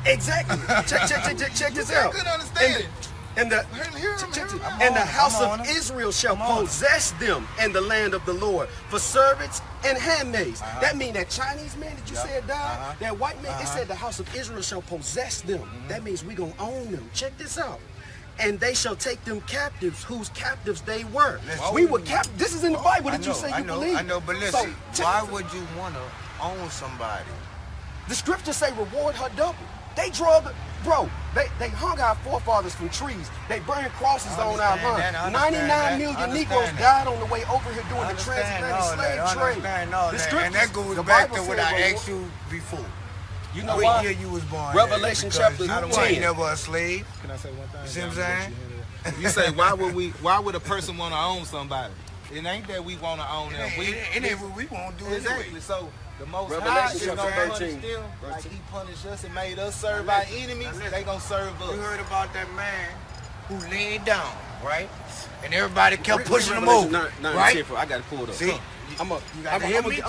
Exactly. Check this out. I couldn't understand it. And the house of Israel shall possess them in the land of the Lord for servants and handmaids. That means that Chinese man that you said died, that white man, it said the house of Israel shall possess them. That means we're going to own them. Check this out. And they shall take them captives, whose captives they were. We were captive. This is in the Bible that you say you believe. I know, but listen, why would you want to own somebody? The scriptures say reward her double. They drug, bro, they hung our forefathers from trees. They burned crosses on our land. 99 million Negroes died on the way over here doing the transatlantic slave trade. And that goes back to what I asked you before. You know what year you was born? Revelation chapter 10. I ain't never a slave. Can I say one thing? You see what I'm saying? You say, why would a person want to own somebody? It ain't that we want to own them. It ain't what we want to do. Exactly. So the Most High Revelation is gonna chapter punish 13. them like He punished us and made us serve our enemies. They gonna serve us. You heard about that man who laid down, right? And everybody kept pushing him over, right? I got to pull it up. See, I'm gonna hear me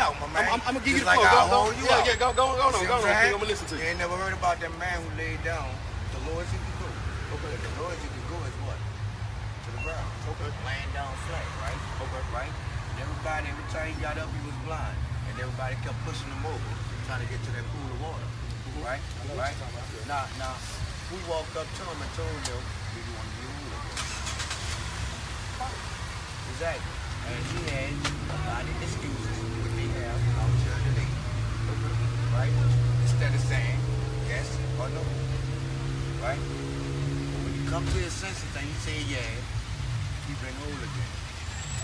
out, my man. I'm gonna give you the like floor. Go on. I'm gonna listen to you. you. Ain't never heard about that man who laid down. The Lord you can go. Okay. The Lord you can go is what? To the ground. Okay. Laying down flat, right? Okay. Right? And every time he got up, he was blind. And everybody kept pushing him over, trying to get to that pool of water. Right? Right? Now, we walked up to him and told him we want to be ruled again. Exactly. And he had a lot of excuses what they have out here today. Right? Instead of saying yes or no. Right? But when you come to his senses and you say yeah, he been whole again.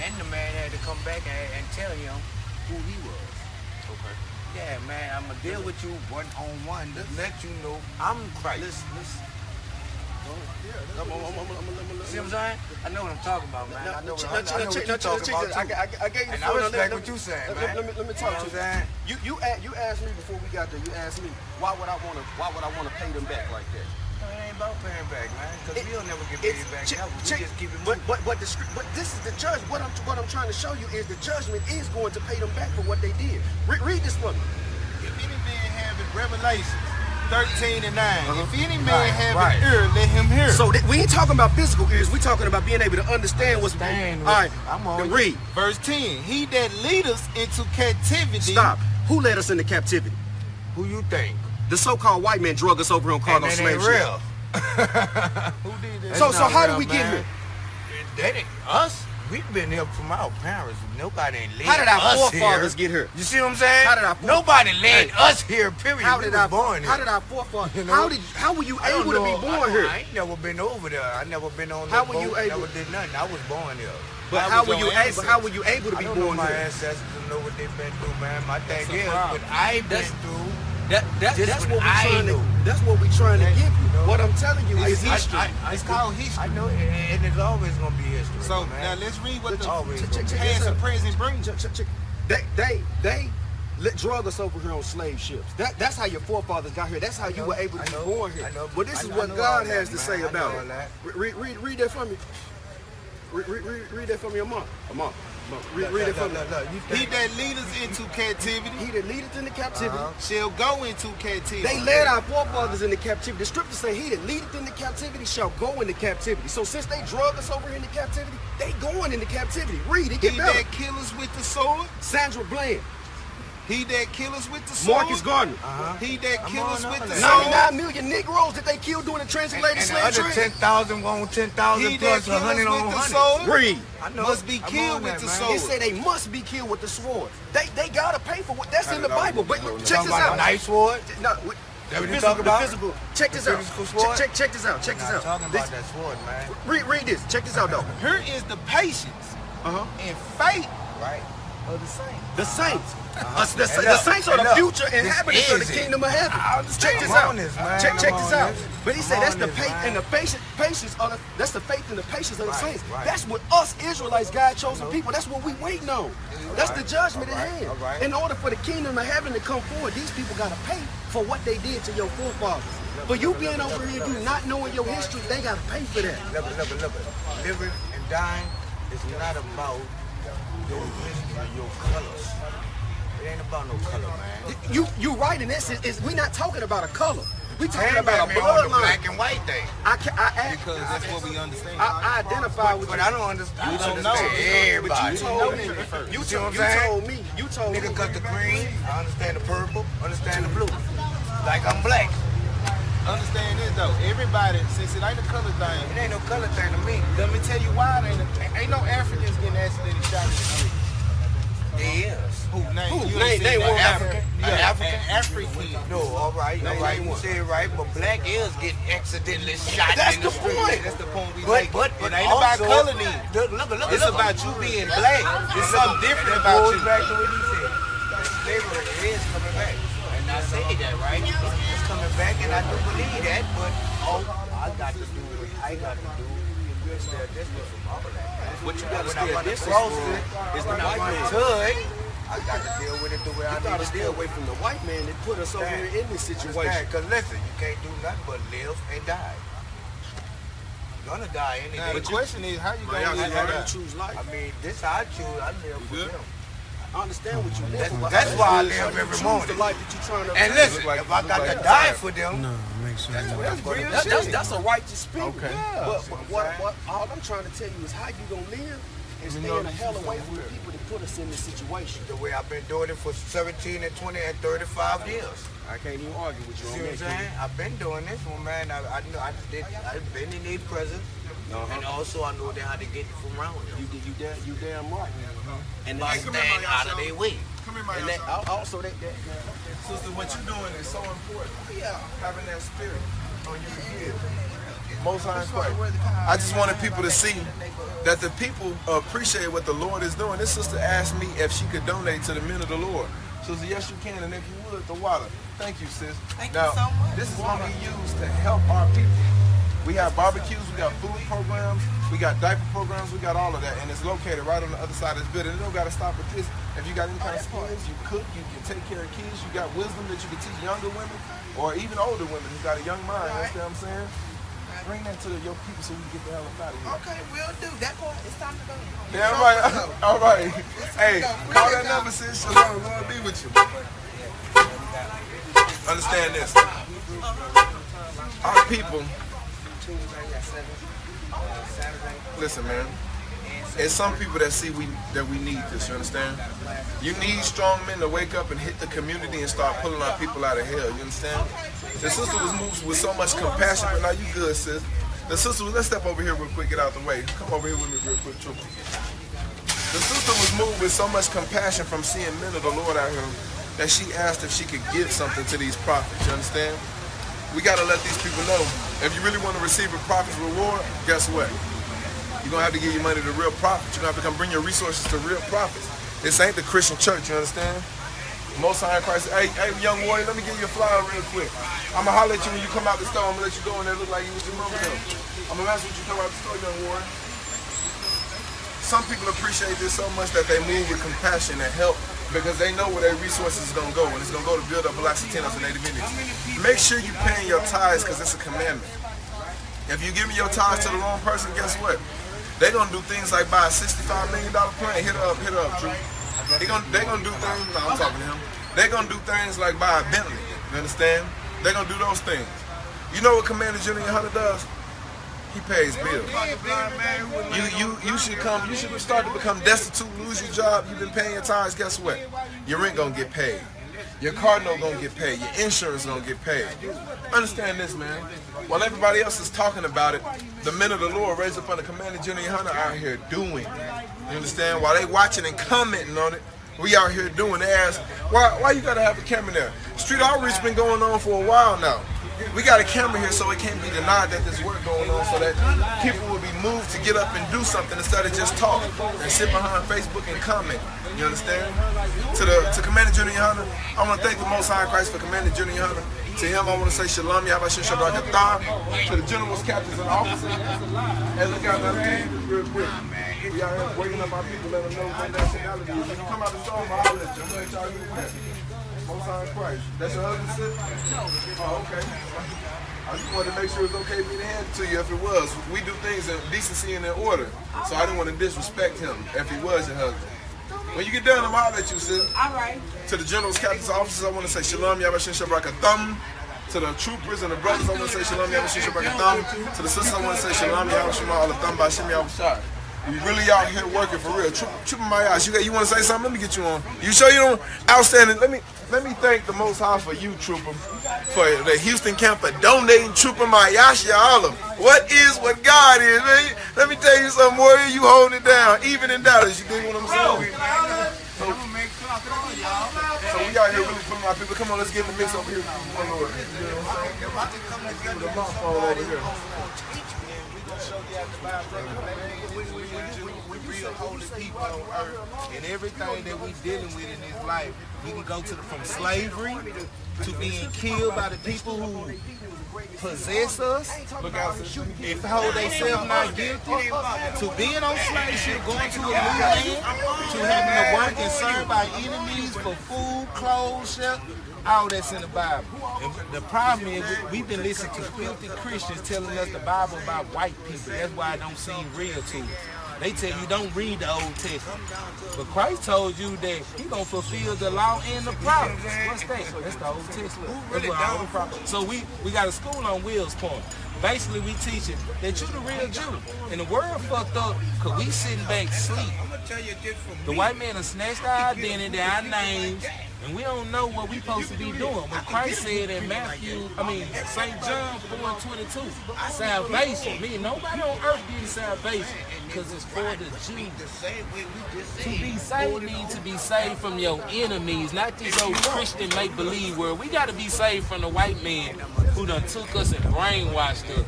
And the man had to come back and tell him who he was. Okay. Yeah, man, I'm gonna deal with you one-on-one to let you know I'm Christ. See what I'm saying? I know what I'm talking about, man. I know what you're talking about too. I gave you And I respect what you're saying, man. Let me talk to you. You asked me before we got there. You asked me why would I want to pay them back like that? It ain't about paying back, man. Because we'll never get paid back. We just keep it moving. But this is the judge. What I'm trying to show you is the judgment is going to pay them back for what they did. Read this for me. If any man have it, Revelation 13 and 9. If any man have an ear, let him hear. So we ain't talking about physical ears. We talking about being able to understand what's All right. I'm on. Read. Verse 10. He that lead us into captivity. Stop. Who led us into captivity? Who you think? The so-called white man drug us over here on cargo And that slave ain't ship. real. Who did that? So That's not how did real, we get man. here? That ain't us. We've been here from our parents. Nobody ain't led How did our us forefathers here. get here? You see what I'm saying? How did our Nobody led us here, period. How We did was our born here. How did our forefathers? You know? How were you I don't able to be know. born here? I ain't never been over there. I never been on How no were you boat. able- Never did nothing. I was born here. But How how was were your you able? ancestors? How were you able to I be don't know born my here? ancestors to know what they've been through, man. My thing That's a is, problem. what I've been through. That's Just what what we're I trying to. know. That's what we're trying to give you. know? What I'm telling you is It's history. It's called history. I know, and it's always gonna be history. So man. now let's read what the Always check gonna be. this past out. and present bring. They drug us over here on slave ships. That's how your forefathers got here. That's how you were able to be born here. I know. But this I is know what all God that, has to man. say I know about all it. that. Read that for me. Read that for me, Amon. Read it for me. He that lead us into captivity He that leadeth into captivity. shall go into captivity. They led our forefathers into captivity. The scriptures say he that leadeth into captivity shall go into captivity. So since they drug us over here into captivity, they going into captivity. Read it, get He better. that kill us with the sword. Sandra Bland, He that kill us with the sword. Marcus Gardner. He that kill us with the 99 sword. million Negroes that they killed during the transatlantic And the slave other trade. 10,000 on 10,000 He plus that kill us 100 on with the 100. sword. Read. I know. Must be I'm killed on with that, the man. sword. It said they must be killed with the sword. They gotta pay for what that's in the Bible. But check Talking this about a out. knife sword? No, That what you physical- talking about? the physical. Check this The out. physical sword? Check this out. Check this Not out. talking This- about that sword, man. Read this. Check this out though. Here is the patience and faith Right? Of the same. The saints. And The look, saints are and the look, future this inhabitants of the is it. kingdom of heaven. I understand. Check this I'm out. on this, man. Check I'm this on out. this. But he said I'm that's on the this, faith man. and the patience of that's the faith and the patience of the Right, saints. right. That's what us Israelites, God chosen people. That's what we waiting on. That's the judgment at hand. all right. In order for the kingdom of heaven to come forward, these people gotta pay for what they did to your forefathers. For you being over here, you not knowing your history, they gotta pay for that. Look. Living and dying is not about your history or your colors. It ain't about no color, man. You right in this is we not talking about a color. We talking Ain't about a me on the bloodline. black and white thing. because that's what we understand. I identify with But you. I don't understand. You don't understand know. But everybody. you told me. You You see what I'm saying? told me. You told me. Nigga cut the green, I understand the purple, understand the blue. Like I'm black. Understand this though. Everybody, since it ain't a color thing, It ain't no color thing to me. let me tell you why it ain't no Africans getting accidentally shot in the street. There is. Who? Name Who? you ain't Name seen one no African. Yeah, African? African. No, all right. You one. say it right, but black is getting accidentally shot That's in the the street. point. That's the point we But make. it it ain't about also- color then. Look. It's about you being black. It's something different That about goes you. back to what he said. Slavery is coming back. And I say that, right? It's coming back, and I do believe that, but I got to do what I got to do. Stay distance from all of that. What you gotta When stay I run distance across from it, is the when I white run man. to it, I got to deal with it the way I You need gotta to stay deal away with it. from the white man that put us over here in this situation. Because listen, you can't do nothing but live and die. You're gonna die any Now day. the question is, how you Man, gonna live how that? you choose life? I mean, this how I choose. I live for good? them. I understand what you live for. but That's how why I you live choose every the morning. life that you're trying to And listen, if I got to die for them, that's a righteous spirit. Okay. But what all I'm trying to tell you is how you gonna live and staying the hell away from the people that put us in this situation. The way I've been doing it for 17 and 20 and 35 years. I can't even argue with you See on what I'm that. saying? I've been doing this one, man. I've been in their presence. And also I know how to get from around them. You damn right. And I stand out of their way. Come here, my And that, also that sister, what you're doing is so important. Having that spirit on you to give. Most High Christ. I just wanted people to see that the people appreciate what the Lord is doing. This sister asked me if she could donate to the men of the Lord. So said, yes, you can, and if you would, the water. Thank you, sis. Thank you so much. This is what we use to help our people. We have barbecues, we got food programs, we got diaper programs, we got all of that, and it's located right on the other side of this building. You don't got to stop at this. If you got any kind of skills, you cook, you can take care of kids, you got wisdom that you can teach younger women, or even older women who got a young mind, you understand what I'm saying? Bring that to your people so we can get the hell up out of here. Okay, we'll do that part. It's time to go. Yeah, all right, all right. Hey, call that number, sis. Shalom, Lord be with you. Understand this. Our people, listen, man. It's some people that see that we need this, you understand? You need strong men to wake up and hit the community and start pulling our people out of hell, you understand? The sister was moved with so much compassion, but now you good, sis. The sister was, let's step over here real quick, get out the way. Come over here with me real quick, Trooper. The sister was moved with so much compassion from seeing men of the Lord out here that she asked if she could give something to these prophets, you understand? We gotta let these people know, if you really want to receive a prophet's reward, guess what? You're going to have to give your money to real prophets. You're going to have to come bring your resources to real prophets. This ain't the Christian church, you understand? Most High Christ, hey, young warrior, let me give you a flyer real quick. I'm going to holler at you when you come out the store. I'm going to let you go in there look like you was your mama though. I'm going to ask you when you come out the store, young warrior. Some people appreciate this so much that they move with compassion and help because they know where their resources is going to go, and it's going to go to build up Blacks, Latinos, and Native Indians. Make sure you're paying your tithes because it's a commandment. If you give me your tithes to the wrong person, guess what? They're going to do things like buy a $65 million plane. Hit her up, Drew. They're going to do things, no, I'm talking to him. They're going to do things like buy a Bentley, you understand? They're going to do those things. You know what Commander General Hunter does? He pays bills. You should start to become destitute, lose your job, you've been paying your tithes, guess what? Your rent going to get paid. Your car note gonna get paid. Your insurance gonna get paid. Understand this, man. While everybody else is talking about it, the men of the Lord raised up under Commander GEN.YAHANNA out here doing. You understand? While they watching and commenting on it, we out here doing. They ask, why you gotta have a camera there? Street outreach been going on for a while now. We got a camera here so it can't be denied that there's work going on, so that people will be moved to get up and do something instead of just talk and sit behind Facebook and comment. You understand? To Commander GEN.YAHANNA, I want to thank the Most High Christ for Commander GEN.YAHANNA. To him, I want to say Shalom, YAHANNA. To the generals, captains, and officers. And look out, man, real quick. We out here waking up our people, let them know what nationality is. If you come out the storm, I'll let you. I'm going to let y'all use that. Most High Christ. That's your husband, sis? Oh, okay. I just wanted to make sure it's okay for me to hand it to you if it was. We do things in decency and in order. So I didn't want to disrespect him if he was your husband. When you get done, I'm out at you, sis. All right. To the generals, captains, officers, I want to say Shalom, YAHANNA. To the troopers and the brothers, I want to say Shalom, YAHANNA. To the sisters, I want to say Shalom, YAHANNA. You really out here working for real. Trooper Mayash, you want to say something? Let me get you on. You sure you don't? Outstanding. Let me thank the Most High for you, Trooper, for the Houston camp for donating Trooper Mayash Shalom. What is what God is, man? Let me tell you something, warrior. You holding it down, even in Dallas. You dig what I'm saying? So we out here really putting our people. Come on, let's get in the mix over here. Oh, Lord. You know what I'm saying? The lost all over here. We real holy people on earth, and everything that we dealing with in this life, we can go to from slavery to being killed by the people who possess us, if hold themselves not guilty, to being on slave ship, going to a new land, to having to work and serve our enemies for food, clothes, shelter. All that's in the Bible. And the problem is we've been listening to filthy Christians telling us the Bible about white people. That's why it don't seem real to us. They tell you don't read the Old Testament. But Christ told you that He's going to fulfill the law and the prophets. What's that? That's the Old Testament. That's what all the prophets. So we got a school on Will's Point. basically we teaching that you the real Jew. And the world fucked up because we sitting back sleep. The white man has snatched our identity, our names, and we don't know what we supposed to be doing. When Christ said in St. John 4:22, salvation, meaning nobody on earth getting salvation because it's for the Jews. To be saved means to be saved from your enemies, not this old Christian make-believe world. We got to be saved from the white man who done took us and brainwashed us,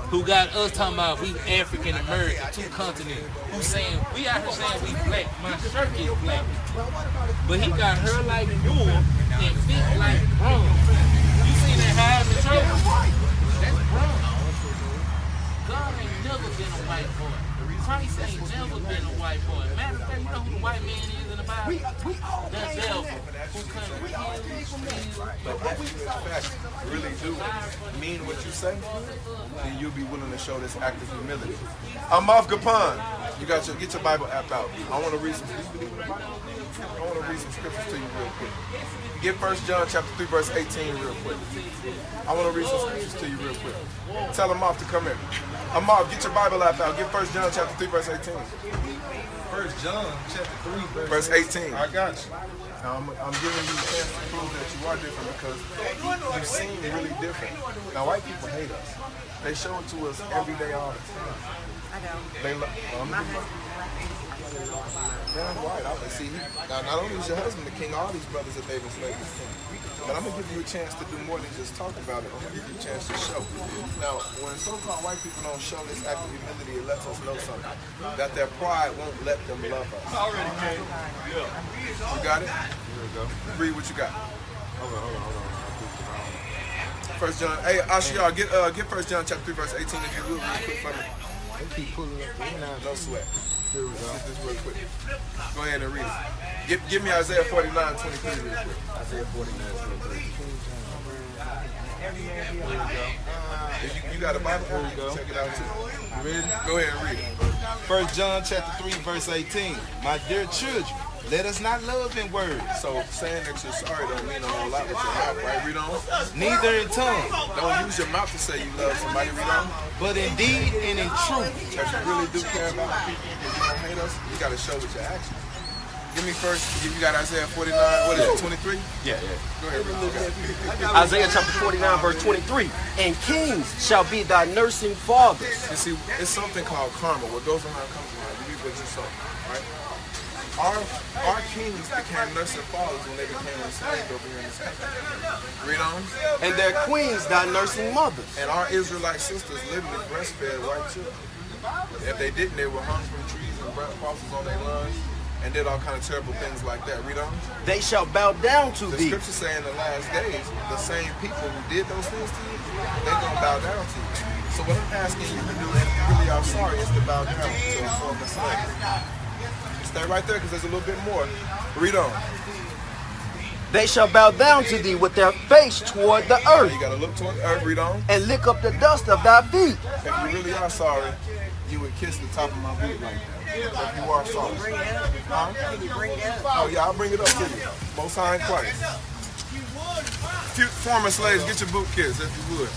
who got us talking about we African American, 2 continents, who saying, we out here saying we black, my shirt is black. But he got hair like wool and feet like bronze. You seen that high in the church? That's bronze. God ain't never been a white boy. Christ ain't never been a white boy. Matter of fact, you know who the white man is in the Bible? The devil. Who couldn't But if you in fact really do mean what you say, then you'll be willing to show this act of humility. I'm off Gapan. You got get your Bible app out. I want to read some. I want to read some scriptures to you real quick. Get 1 John chapter 3 verse 18 real quick. I want to read some scriptures to you real quick. Tell them off to come in. I'm off. Get your Bible app out. Get 1 John chapter 3 verse 18. 1 John chapter 3 Verse 18. I got you. I'm giving you a chance to prove that you are different because you seem really different. Now, white people hate us. They show it to us every day, all the time. I don't. They My husband. damn white. See, now not only is your husband the king, all these brothers that they've enslaved is king. But I'm gonna give you a chance to do more than just talk about it. I'm gonna give you a chance to show. Now, when so-called white people don't show this act of humility, it lets us know something. That their pride won't let them love us. Already came. You got it? Here we go. Read what you got. Hold on. 1 John. Hey, Ashiar, get 1 John chapter 3 verse 18 if you will, real quick for me. They keep pulling up. No sweat. Here we go. Get this real quick. Go ahead and read it. Give me Isaiah 49:23 real quick. Isaiah 49:23. If you got a Bible, Here we go. check it out too. You ready? Go ahead and read it. 1 John chapter 3 verse 18. My dear children, let us not love in words, So saying that you're sorry don't mean a whole lot with your mouth, right? Read on. neither in tongue, Don't use your mouth to say you love somebody. Read on. but in deed and in truth. If you really do care about people, if you don't hate us, you got to show with your actions. Give me first. You got Isaiah 49. What is it? 23. Yeah. Go ahead. Read it. Isaiah chapter 49, verse 23. And kings shall be thy nursing fathers. You see, it's something called karma. What goes around comes around. You reap what you sow, right? Our kings became nursing fathers when they became enslaved over here in this country. Read on. And their queens thy nursing mothers. And our Israelite sisters literally breastfed white children. If they didn't, they were hung from trees and burnt crosses on their lungs and did all kind of terrible things like that. Read on. They shall bow down to The thee. scriptures say in the last days, the same people who did those things to you, they're going to bow down to you. So what I'm asking you to do, and you really are sorry, is to bow down to a form of slavery. Stay right there because there's a little bit more. Read on. They shall bow down to thee with their face toward the earth, You got to look toward the earth. Read on. and lick up the dust of thy feet. If you really are sorry, you would kiss the top of my boot like that. If you are sorry. Bring it up. Huh? Can you bring it up? Oh yeah, I'll bring it up to you. Most High in Christ. Former slaves, get your boot kissed if you would.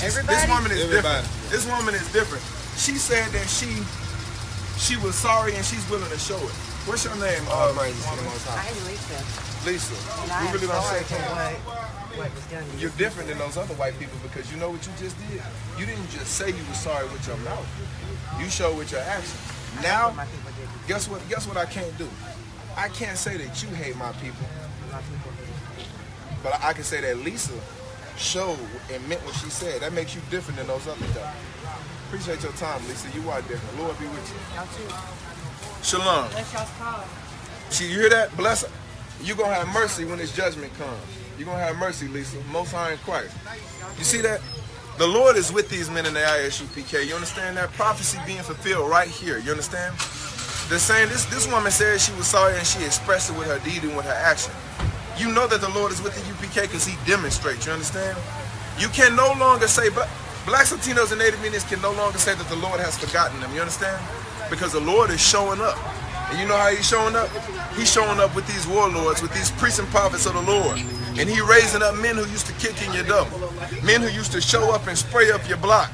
Everybody? This woman is Everybody. different. This woman is different. She said that she was sorry and she's willing to show it. What's your name? I ain't Lisa. Lisa. And I We am really don't sorry say for King. what was done to you. You're different than those other white people because you know what you just did? You didn't just say you were sorry with your mouth. You showed with your actions. Now, My people did. guess what I can't do? I can't say that you hate my people, My people did. but I can say that Lisa showed and meant what she said. That makes you different than those other guys. Appreciate your time, Lisa. You are different. Lord be with you. Y'all too. Shalom. That's y'all's call. You hear that? Bless her. You're going to have mercy when this judgment comes. You're going to have mercy, Lisa. Most High in Christ. You see that? The Lord is with these men in the I.S.U.P.K. You understand that? Prophecy being fulfilled right here. You understand? They're saying this woman said she was sorry and she expressed it with her deed and with her action. You know that the Lord is with the UPK because he demonstrates. You understand? You can no longer say, but Blacks, Latinos, and Native Indians can no longer say that the Lord has forgotten them. You understand? Because the Lord is showing up. And you know how he's showing up? He's showing up with these warlords, with these priests and prophets of the Lord. And he raising up men who used to kick in your door. Men who used to show up and spray up your block.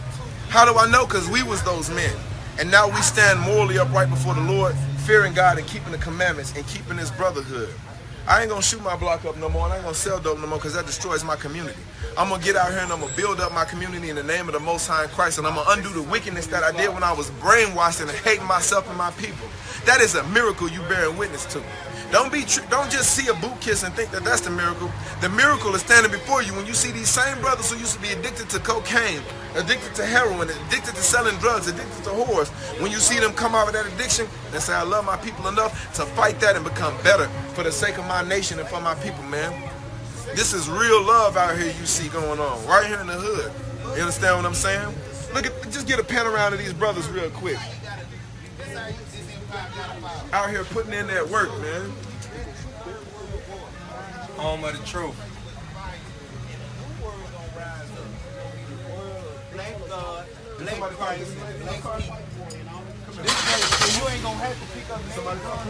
How do I know? Because we was those men. And now we stand morally upright before the Lord, fearing God and keeping the commandments and keeping His brotherhood. I ain't gonna shoot my block up no more, and I ain't gonna sell dope no more, because that destroys my community. I'm gonna get out here and I'm gonna build up my community in the name of the Most High in Christ, and I'm gonna undo the wickedness that I did when I was brainwashed and hating myself and my people. That is a miracle you bearing witness to. Don't just see a boot kiss and think that that's the miracle. The miracle is standing before you when you see these same brothers who used to be addicted to cocaine, addicted to heroin, addicted to selling drugs, addicted to whores. When you see them come out of that addiction and say, I love my people enough to fight that and become better for the sake of my nation and for my people, man. This is real love out here you see going on, right here in the hood. You understand what I'm saying? Look at, just get a pan around of these brothers real quick. Out here putting in that work, man. Home of the truth. Blame God, blame Christ, blame people. This way, so you ain't gonna have to pick up somebody else.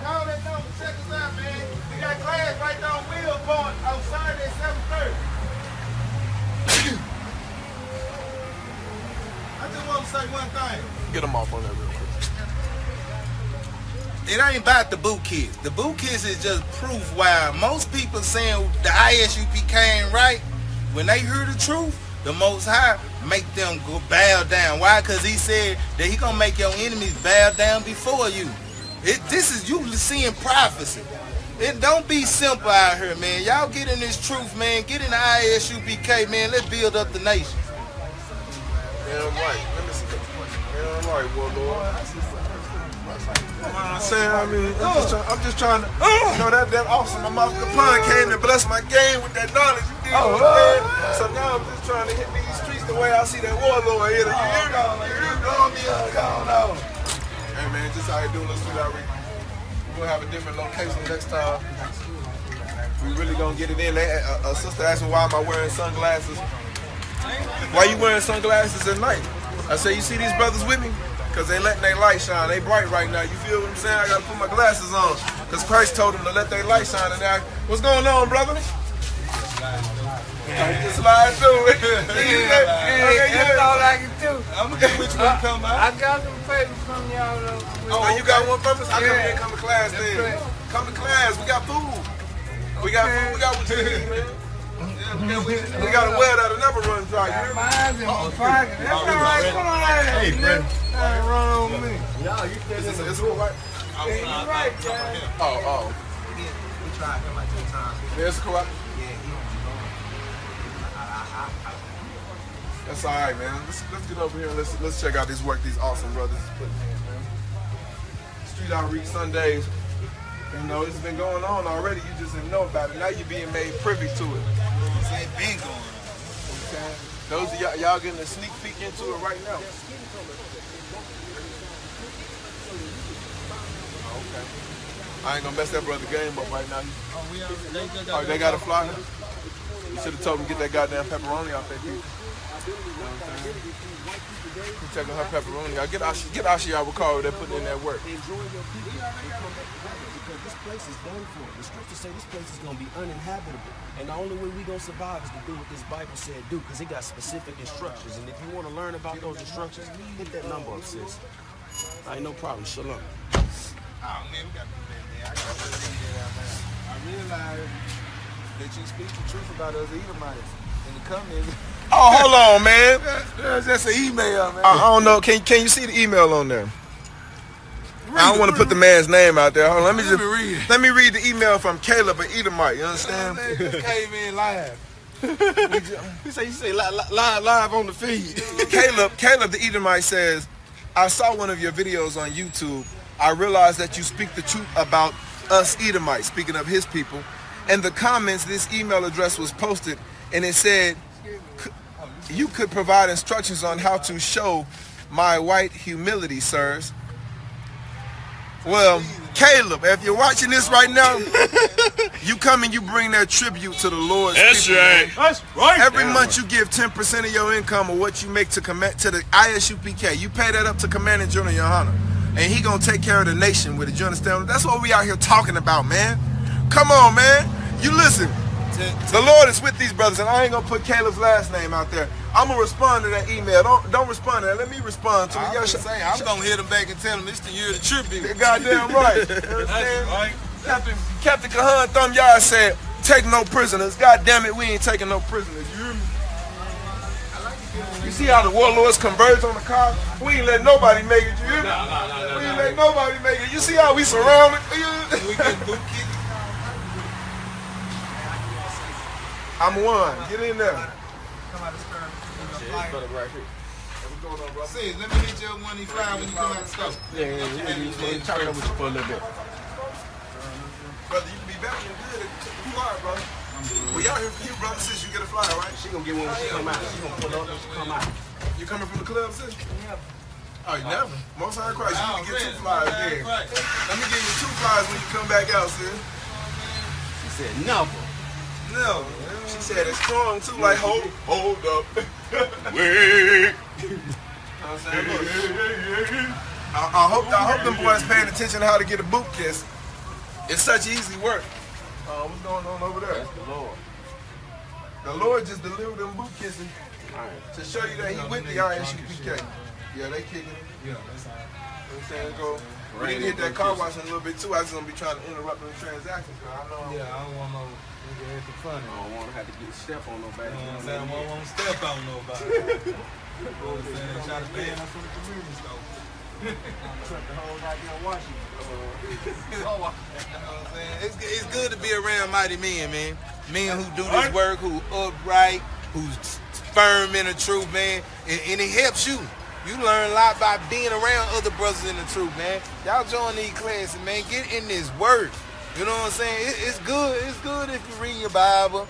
Call that number, check us out, man. We got class right down Wheel going outside at 7:30. I just want to say one thing. Get them off on that real quick. It ain't about the boot kiss. The boot kiss is just proof why most people saying the I.S.U.P.K ain't right. When they hear the truth, the Most High make them go bow down. Why? Because He said that He gonna make your enemies bow down before you. This is you seeing prophecy. It don't be simple out here, man. Y'all get in this truth, man. Get in the I.S.U.P.K, man. Let's build up the nation. Yeah, right. Let me see. Yeah, right, WarLords. You know what I'm saying? I mean, I'm just trying to, you know, that awesome. My mother Capone came and blessed my game with that knowledge. You did so now I'm just trying to hit these streets the way I see that WarLord here. You hear me? Hey man, just how you doing? Let's do that. We'll have a different location next time. We really gonna get it in. A sister asked me why am I wearing sunglasses. Why you wearing sunglasses at night? I say, you see these brothers with me? Because they letting their light shine. They bright right now. You feel what I'm saying? I got to put my glasses on. Because Christ told them to let their light shine. And now, what's going on, brother? Just slide through it. That's all I can do. I'm gonna get which one come out. I got some papers from y'all though. Oh, you got one purpose? I come here and come to class then. Come to class. We got food. We got food. We got what you need, man. We got a well that'll never run dry. Mine's in my pocket. That's all right. Come on out here. Hey, Brent. Run on me. It's cool, right? You're right, guys. Oh. We tried him like 2 times. Yeah, it's cool. That's all right, man. Let's get over here and let's check out this work these awesome brothers is putting in, man. Street Outreach Sundays. You know, it's been going on already. You just didn't know about it. Now you're being made privy to it. It's been going on. Okay. Those of y'all getting a sneak peek into it right now. Okay. I ain't gonna mess that brother game up right now. Oh, they got a flyer? You should have told him to get that goddamn pepperoni off that dude. You know what I'm saying? You checking her pepperoni out. Get Ashi out with Carl. They're putting in that work. Enjoy your people and come back because this place is done for. The scriptures say this place is going to be uninhabitable. And the only way we're going to survive is to do what this Bible said do, because it got specific instructions. And if you want to learn about those instructions, hit that number up, sis. All right, no problem. Shalom. Oh, man, we got to do that, man. I realize that you speak the truth about us Edomites in the comments. Oh, hold on, man. That's just an email, man. I don't know. Can you see the email on there? I don't want to put the man's name out there. Hold on, let me read the email from Caleb and Edomite. You understand? Came in live. You say live on the feed. Caleb the Edomite says, I saw one of your videos on YouTube. I realized that you speak the truth about us Edomites, speaking of his people. And the comments, this email address was posted, and it said, you could provide instructions on how to show my white humility, sirs. Well, Caleb, if you're watching this right now, you come and you bring that tribute to the Lord's people. That's right. Every month you give 10% of your income or what you make to the I.S.U.P.K. You pay that up to Commander General Yohanna, and he gonna take care of the nation with it. You understand? That's what we out here talking about, man. Come on, man. You listen. The Lord is with these brothers, and I ain't gonna put Caleb's last name out there. I'm gonna respond to that email. Don't respond to that. Let me respond to it. I'm gonna hit them back and tell them it's the year of the tribute. They're goddamn right. You understand? Right. Captain Kahan Thumb-Yard said, "Take no prisoners." God damn it, we ain't taking no prisoners. You hear me? You see how the WarLords converge on the car? We ain't let nobody make it. You hear me? We ain't let nobody make it. You see how we surrounded? We get boot kicked. I'm one. Get in there. Sis, let me hit you up 185 when you come out the store. Yeah. Talk it over with you for a little bit. Brother, you can be better than good at the flyer, brother. We out here for you, brother, sis. You get a flyer, right? She gonna get one when she come out. She gonna pull up when she come out. You coming from the club, sis? Oh, you never? Most High Christ, you need to get 2 flyers there. Let me give you 2 flyers when you come back out, sis. She said, never. No. She said it's strong, too, like, hold up. Wait. I hope them boys paying attention to how to get a boot kiss. It's such easy work. What's going on over there? That's the Lord. The Lord just delivered them boot kissing to show you that he with the I.S.U.P.K. Yeah, they kicking it. Yeah, that's all right. You know what I'm saying? Go. We need to hit that car wash in a little bit, too. I just gonna be trying to interrupt them transactions. I know. Yeah, I don't want no nigga acting funny. I don't want to have to get step on nobody. You know what I'm saying? I don't want to step on nobody. You know what I'm saying? They try to ban us from the community store. Truck the whole goddamn Washington. You know what I'm saying? It's good to be around mighty men, man. Men who do this work, who upright, who's firm in the truth, man. And it helps you. You learn a lot by being around other brothers in the truth, man. Y'all join these classes, man. Get in this word. You know what I'm saying? It's good. It's good if you read your Bible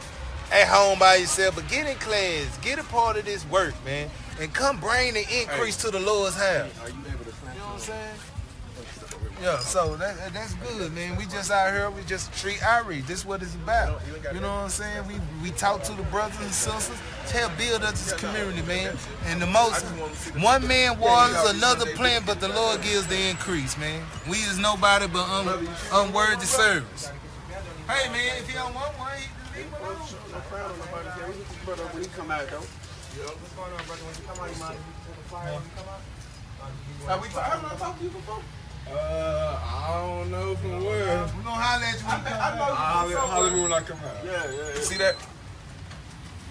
at home by yourself, but get in class. Get a part of this work, man. And come bring the increase to the Lord's house. Are you able to You know what I'm saying? Yeah, so that's good, man. We just out here, we just treat outreach. This is what it's about. You know what I'm saying? We talk to the brothers and sisters, help build up this community, man. And the most, one man waters, another plant, but the Lord gives the increase, man. We is nobody but unworthy servants. Hey, man, if you don't want one, leave it alone. no crowd on nobody? Yeah, we get this brother when he come out, though. What's going on, brother? When you come out, you mind put the flyer when you come out? Haven't I talked to you before? I don't know from where. We're gonna holler at you when you come out. I'll holler at me when I come out. Yeah. See that?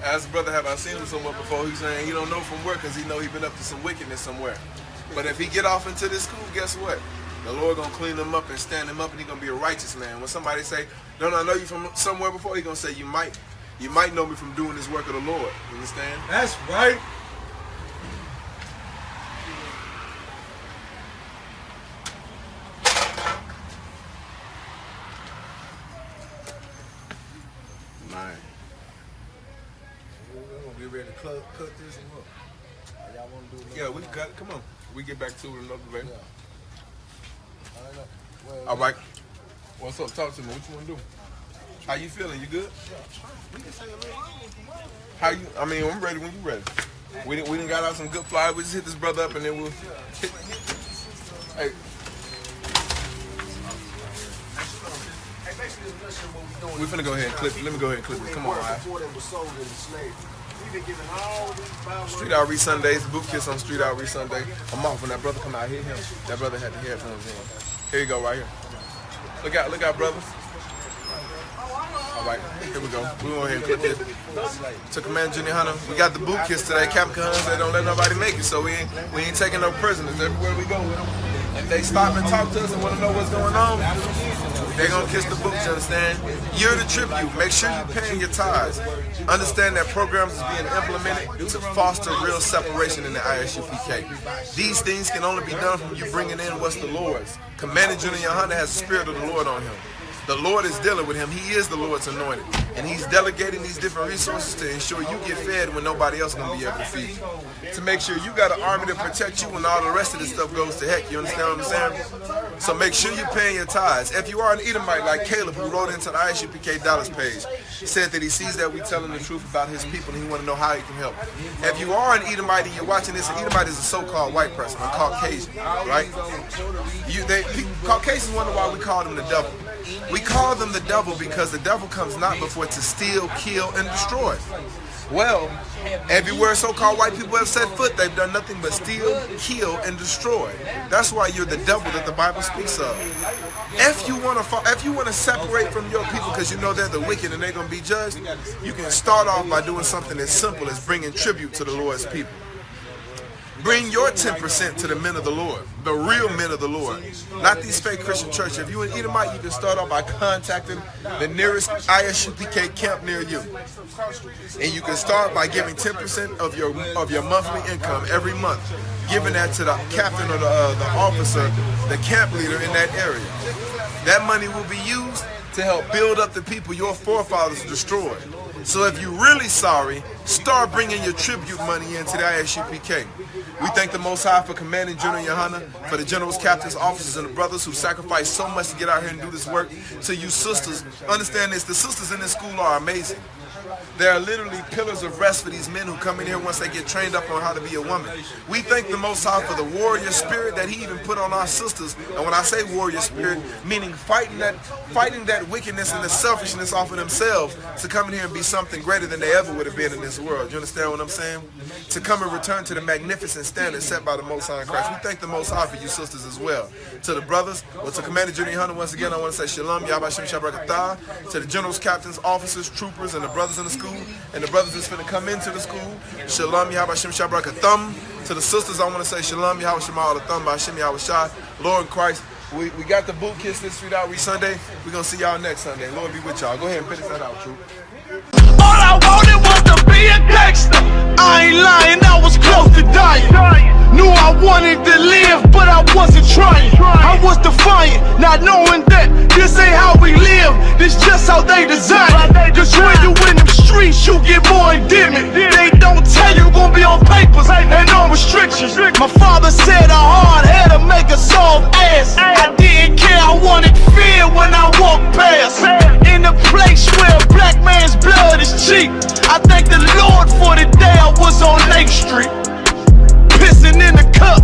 As a brother, have I seen him somewhere before? He's saying he don't know from where because he know he been up to some wickedness somewhere. But if he get off into this school, guess what? The Lord gonna clean him up and stand him up, and he gonna be a righteous man. When somebody say, "Don't I know you from somewhere before?" He gonna say, "You might know me from doing this work of the Lord." You understand? That's right. Man. We're gonna be ready to cut this and look. Y'all wanna do it? Yeah, we got it. Come on, we get back to it another day. Yeah. All right. What's up? Talk to me. What you want to do? How you feeling? You good? We can say a little longer if you want. How you? I mean, I'm ready when you ready. We done got out some good flyers. We just hit this brother up and then we'll hit. Hey. We finna go ahead and clip it. Let me go ahead and clip it. Come on, man. Street Outreach Sundays, boot kiss on Street Outreach Sunday. I'm off when that brother come out. Hit him. That brother had the headphones in. Here you go, right here. Look out, brothers. All right, here we go. We go ahead and clip this. To Commander GEN.YAHANNA, we got the boot kiss today. Captain Kahan said don't let nobody make it, so we ain't taking no prisoners everywhere we go with them. If they stop and talk to us and want to know what's going on, they gonna kiss the boots, you understand? You're the tribute. Make sure you're paying your tithes. Understand that programs is being implemented to foster real separation in the I.S.U.P.K. These things can only be done from you bringing in what's the Lord's. Commander GEN.YAHANNA has the Spirit of the Lord on him. The Lord is dealing with him. He is the Lord's anointed. And he's delegating these different resources to ensure you get fed when nobody else is going to be able to feed you. To make sure you got an army to protect you when all the rest of this stuff goes to heck. You understand what I'm saying? So make sure you're paying your tithes. If you are an Edomite like Caleb, who wrote into the I.S.U.P.K. dollars page, said that he sees that we telling the truth about his people and he want to know how he can help. If you are an Edomite and you're watching this, an Edomite is a so-called white person, a Caucasian, right? Caucasians wonder why we call them the devil. We call them the devil because the devil comes not before to steal, kill, and destroy. Well, everywhere so-called white people have set foot, they've done nothing but steal, kill, and destroy. That's why you're the devil that the Bible speaks of. If you want to separate from your people because you know they're the wicked and they're going to be judged, you can start off by doing something as simple as bringing tribute to the Lord's people. Bring your 10% to the men of the Lord, the real men of the Lord, not these fake Christian churches. If you're an Edomite, you can start off by contacting the nearest I.S.U.P.K camp near you. And you can start by giving 10% of your monthly income every month, giving that to the captain or the officer, the camp leader in that area. That money will be used to help build up the people your forefathers destroyed. So if you're really sorry, start bringing your tribute money into the I.S.U.P.K. We thank the Most High for commanding GEN.YAHANNA, for the generals, captains, officers, and the brothers who sacrificed so much to get out here and do this work. To you sisters, understand this, the sisters in this school are amazing. They are literally pillars of rest for these men who come in here once they get trained up on how to be a woman. We thank the Most High for the warrior spirit that He even put on our sisters. And when I say warrior spirit, meaning fighting that wickedness and the selfishness off of themselves to come in here and be something greater than they ever would have been in this world. You understand what I'm saying? To come and return to the magnificent standard set by the Most High in Christ. We thank the Most High for you sisters as well. To the brothers, or to Commander GEN.YAHANNA, once again, I want to say Shalom, Yahweh. To the generals, captains, officers, troopers, and the brothers in the school, and the brothers that's finna come into the school, Shalom, Yahweh. To the sisters, I want to say Shalom, Yahweh Shema Thumb, Ba'Shem Yahweh Shai, Lord in Christ. We got the boot kiss this Street Outreach Sunday. We're going to see y'all next Sunday. Lord be with y'all. Go ahead and finish that out, troop. All I wanted was to be a gangster. I ain't lying, I was close to dying. Knew I wanted to live, but I wasn't trying. I was defiant, not knowing that this ain't how we live. This just how they design it. Just when you in them streets, you get more endemic. They don't tell you gonna be on papers and on restrictions. My father said a hard head to make a soft ass. I didn't care, I wanted fear when I walked past. In a place where a black man's blood is cheap, I thank the Lord for the day I was on Lake Street. Pissing in the cup,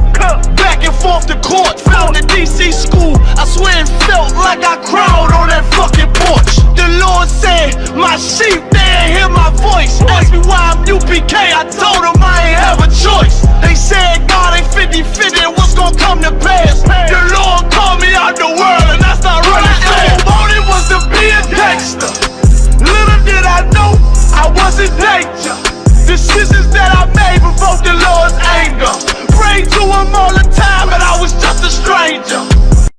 back and forth to court. Found the DC school, I swear it felt like I cried on that fucking porch. The Lord said, my sheep, they ain't hear my voice. Asked me why I'm UPK, I told them I ain't have a choice. They said God ain't 50-50, what's gonna come to pass? The Lord called me out the world and I started running fast. All I wanted was to be a gangster. Little did I know I was in danger. Decisions that I made provoked the Lord's anger. Pray to Him all the